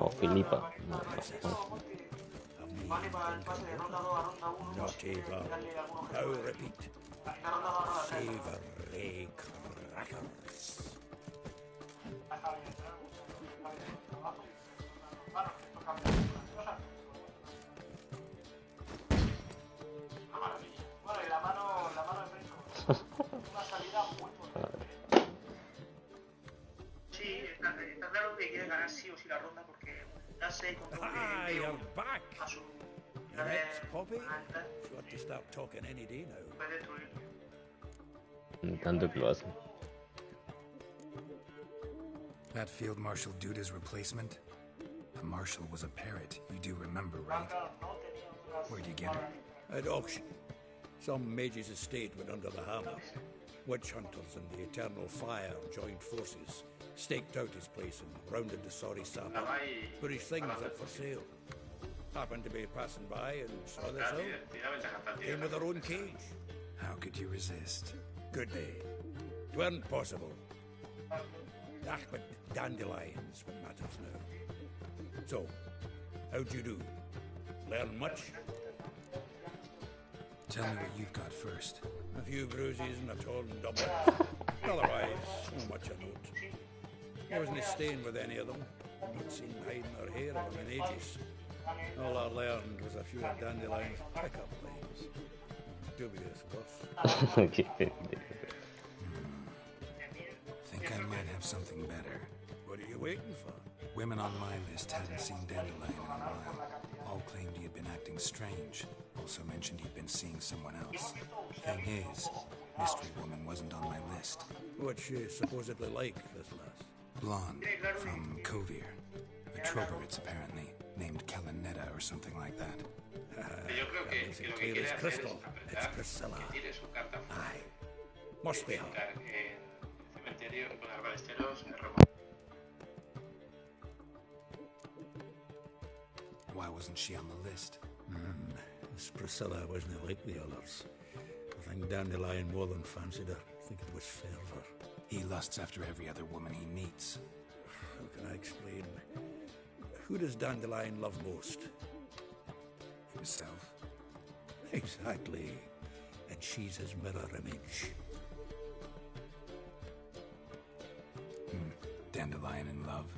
Oh, Filipa. No, no. Not Eva. Now repeat. Savory crackers. Sí, está claro que quiere ganar sí o sí la ronda porque ya sé con Ah, you're back. Your ex Poppy? She ought to start talking any day now. Tanto que lo hacen. That Field Marshal Duda's replacement? The Marshal was a parrot, you do remember, right? Where'd you get her? At auction. Some mage's estate went under the hammer. Witch hunters and the Eternal Fire joined forces, staked out his place and rounded the sorry sap. Put his things up for sale. Happened to be passing by and saw this out. Came with their own cage. How could you resist? Good day. 'Tweren't possible. Ah, but dandelions what matters now. So, how'd you do? Learn much? Tell me what you've got first. A few bruises and a torn doublet. Otherwise, not much of note. I wasn't staying with any of them. Not seen hiding or hair of them in ages. All I learned was a few of Dandelion's pickup lines. Dubious worth. Think I might have something better. What are you waiting for? Women on my list hadn't seen Dandelion in a while. All claimed he had been acting strange. Also mentioned he'd been seeing someone else. Thing is, Mystery Woman wasn't on my list. What's she supposedly like, this lass? Blonde, from Kovir. A Troberits, apparently, named Kellanetta or something like that. That isn't clear as crystal. It's Priscilla. Aye. Must be her. Why wasn't she on the list? This Priscilla wasn't like the others. I think Dandelion more than fancied her. I think it was fervour. He lusts after every other woman he meets. How can I explain? Who does Dandelion love most? Himself. Exactly. And she's his mirror image. Dandelion in love.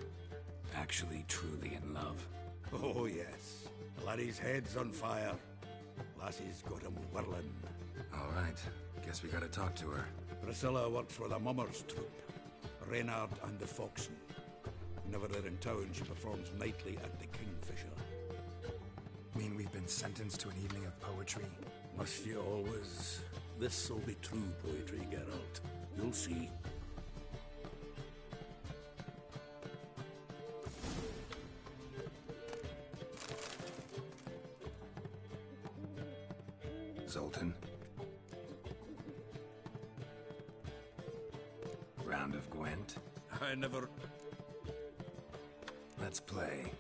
Actually, truly in love. Oh, yes. Laddie's head's on fire. Lassie's got him whirling. All right. Guess we gotta talk to her. Priscilla works for the Mummers troupe. Reynard and the Foxen. Whenever they're in town, she performs nightly at the Kingfisher. Mean we've been sentenced to an evening of poetry? Must you always? This'll be true poetry, Geralt. You'll see. Zoltan. Round of Gwent. I never... Let's play.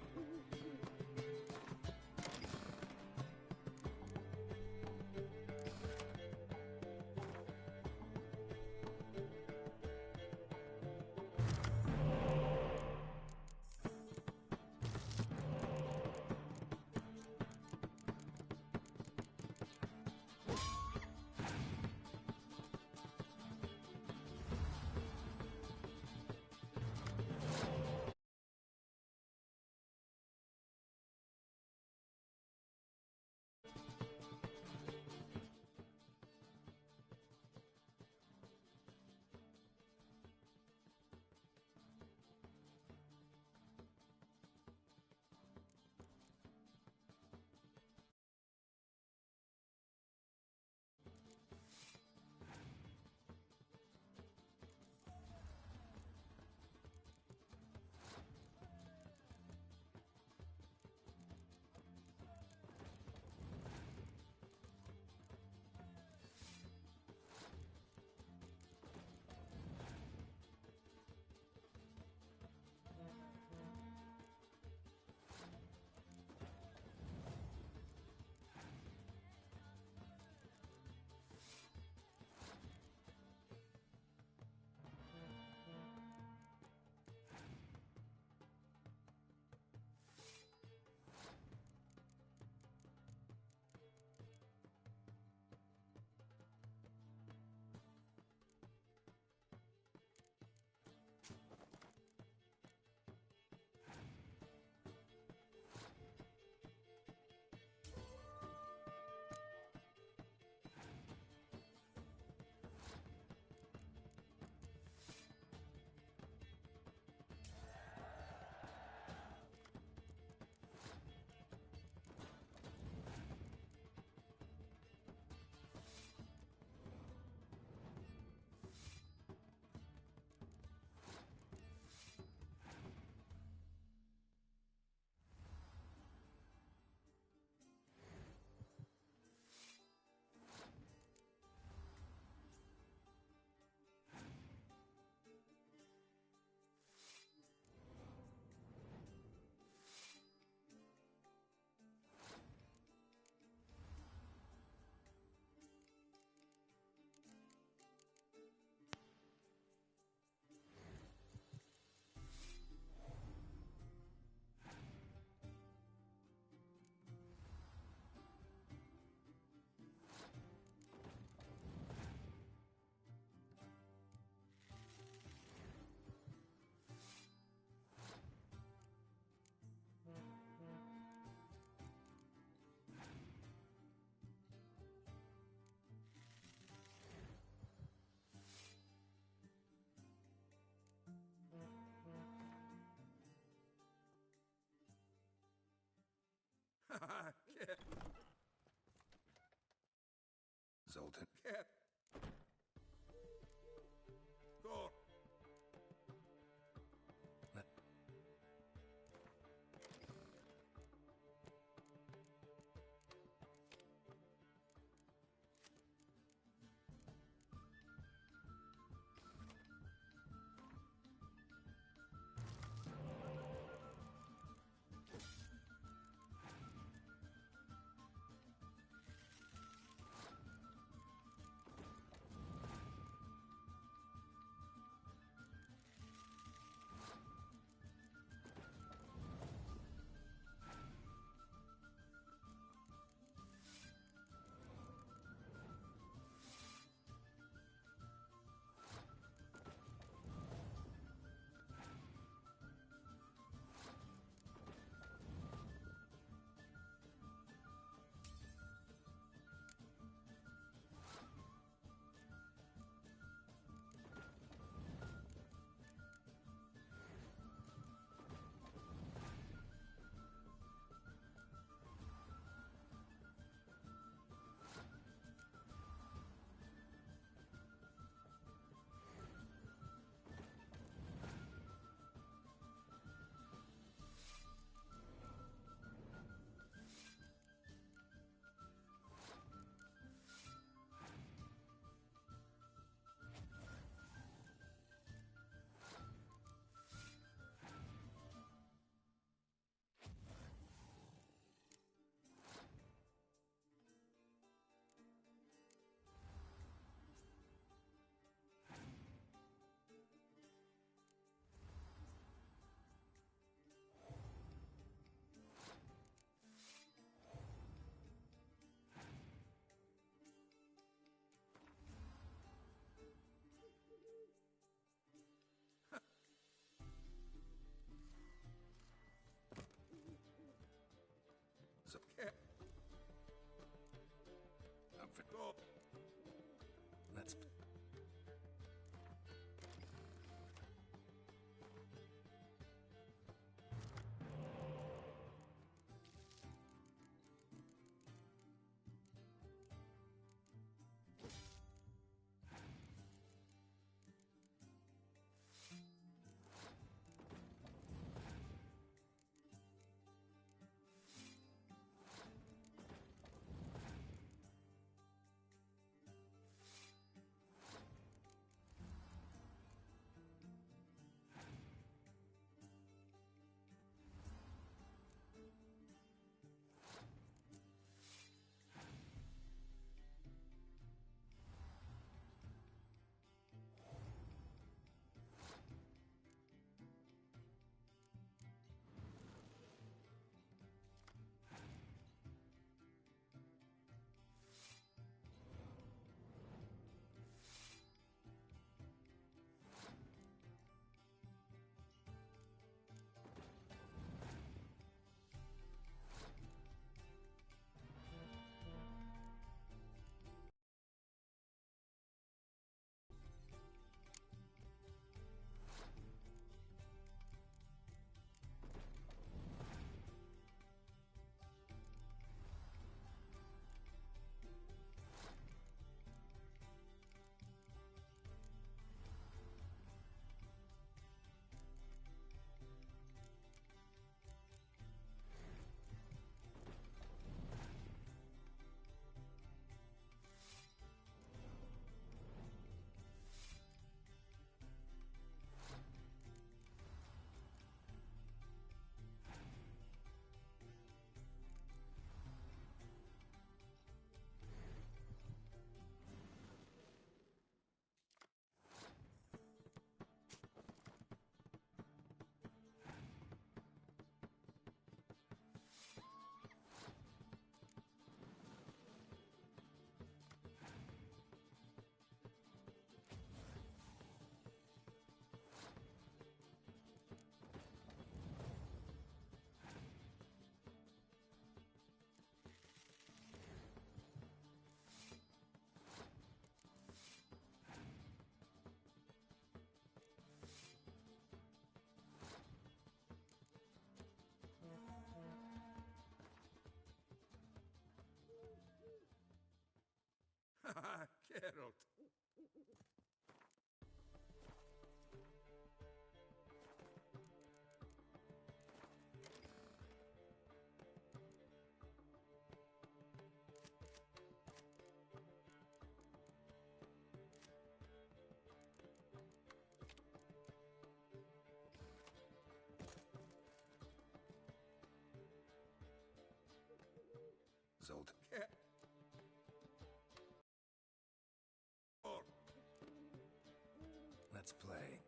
Zoltan. Yeah. Go. Go. Let's... Geralt. Zolt. Let's play.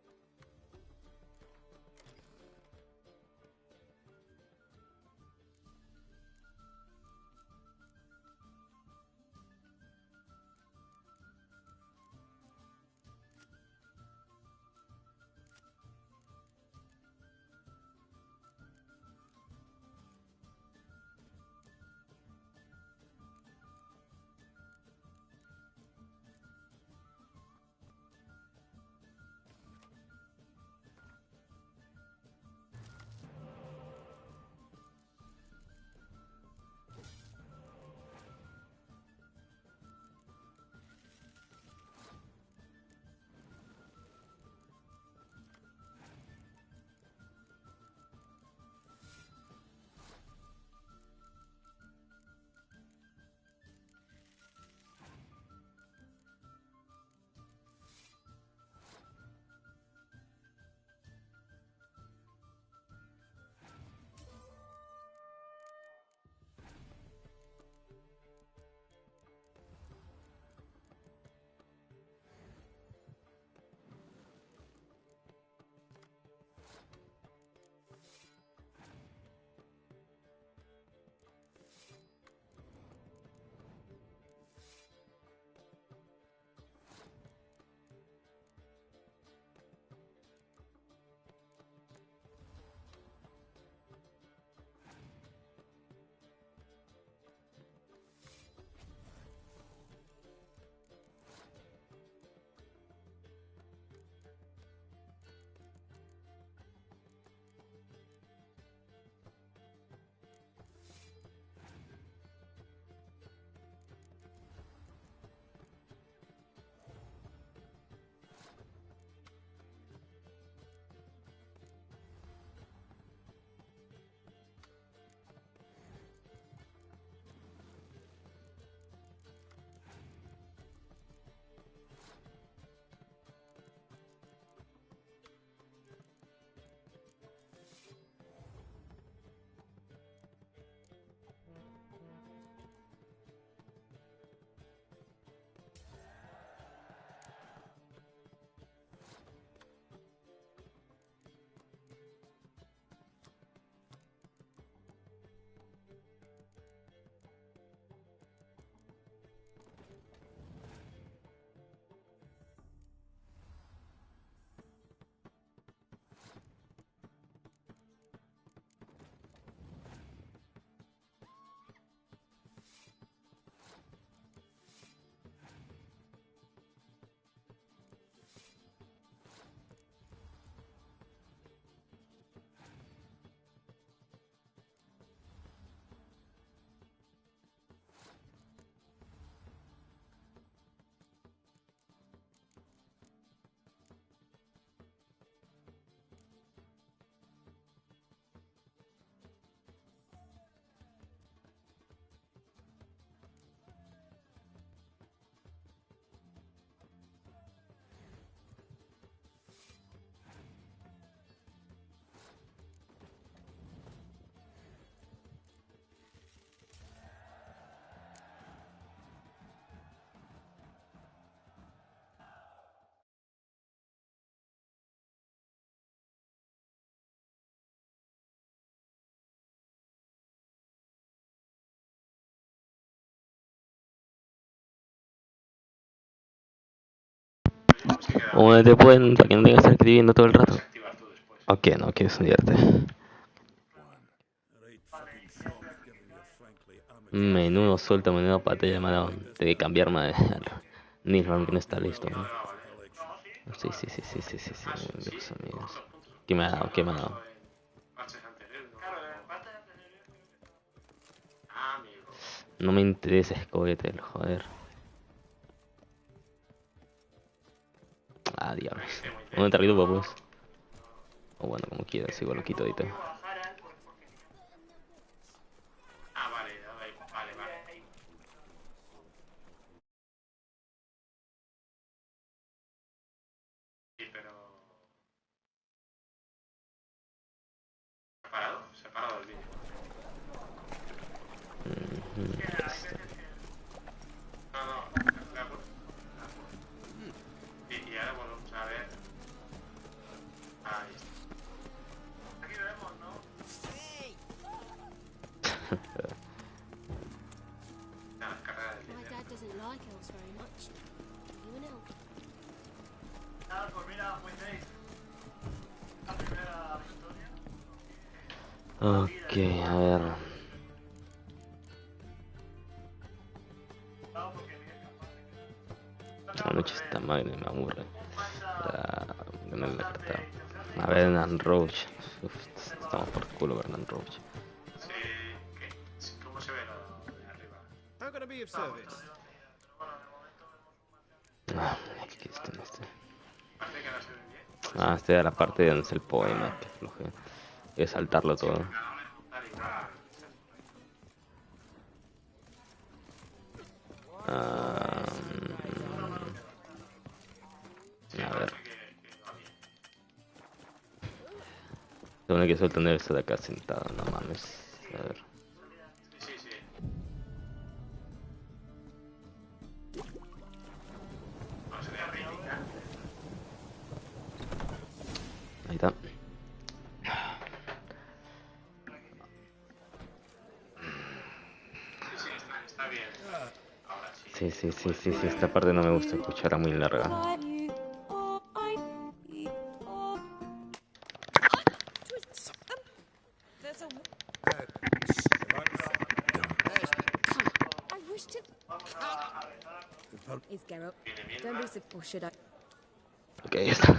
Únete pues para que no tengas que estar escribiendo todo el rato. Ok, no quieres unirte. Menudo suelta, menudo patalla, mano. Tengo que cambiarme de Nilfgaard que no está listo, ¿no? Sí. Dios mío. ¿Qué me ha dado? ¿Qué me ha dado? No me interesa Scoia'tael, joder. Ah, diablos. ¿Dónde te arriba, pues? O bueno, como quieras, igual lo quito ahorita. Ah, vale, vale, vale. Sí, pero... ¿Se ha parado el vídeo? No, de acuerdo. Y ahora volvemos a ver... Ahí está. Aquí vemos, ¿no? Sí. Las carreras del My vídeo. dad doesn't like elves very much. Are you an elf? Nada, pues mira, pues la primera Ok, historia. a ver. La noche está magna y me aburre. Ganar la carta. A Vernon Roach. Uf, estamos por culo, Vernon Roach. ¿Cómo se ve lo de arriba? How can I be of service? Ah, ¿qué quieres con este? Ah, este era la parte donde es el poema. Que floje. Hay que saltarlo todo. A ver. Tengo que solo tener eso de acá sentado, no mames. A ver. Ahí está. Está bien. Sí, esta parte no me gusta escuchar, era muy larga. Is Geralt. Don't be so... Or should I... Ok, ya está.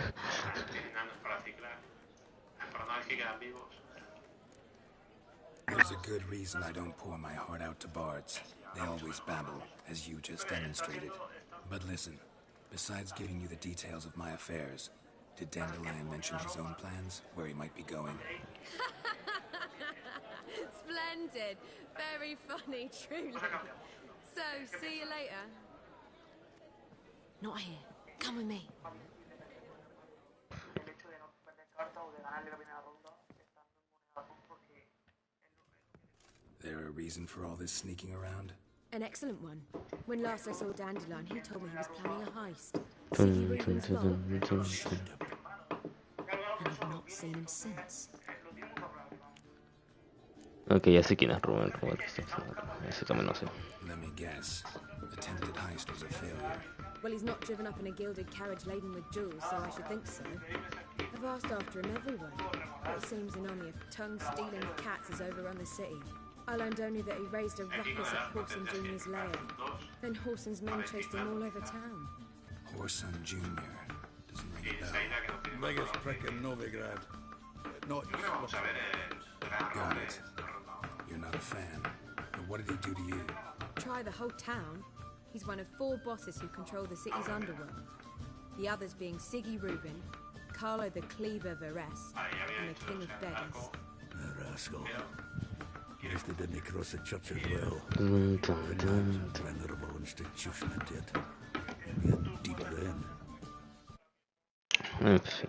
There's a good reason I don't pour my heart out to bards. They always babble, as you just demonstrated. But listen, besides giving you the details of my affairs, did Dandelion mention his own plans, where he might be going? Splendid. Very funny, truly. So, see you later. Not here. Come with me. There a reason for all this sneaking around? An excellent one. When last I saw Dandelion, he told me he was planning a heist. Siggy Reuben's vault. And I've not seen him since. Ok, ya sé quién es Rubén. Eso también no sé. Let me guess. Attempted heist was a failure. Well, he's not driven up in a gilded carriage laden with jewels, so I should think so. I've asked after him everywhere. It seems an army of tongue-stealing cats has overrun the city. I learned only that he raised a ruckus at Whoreson Jr.'s lair. Then Whoreson's men chased him all over town. Whoreson Jr. Doesn't ring a bell. Biggest prick in Novigrad. Not Got it. You're not a fan. But what did he do to you? Try the whole town. He's one of 4 bosses who control the city's underworld. The others being Siggy Reuben, Carlo the Cleaver Varese, and the King of Beggars. A rascal. If they didn't cross the church as well. Venerable institution it did. Be a deep rain. En fin.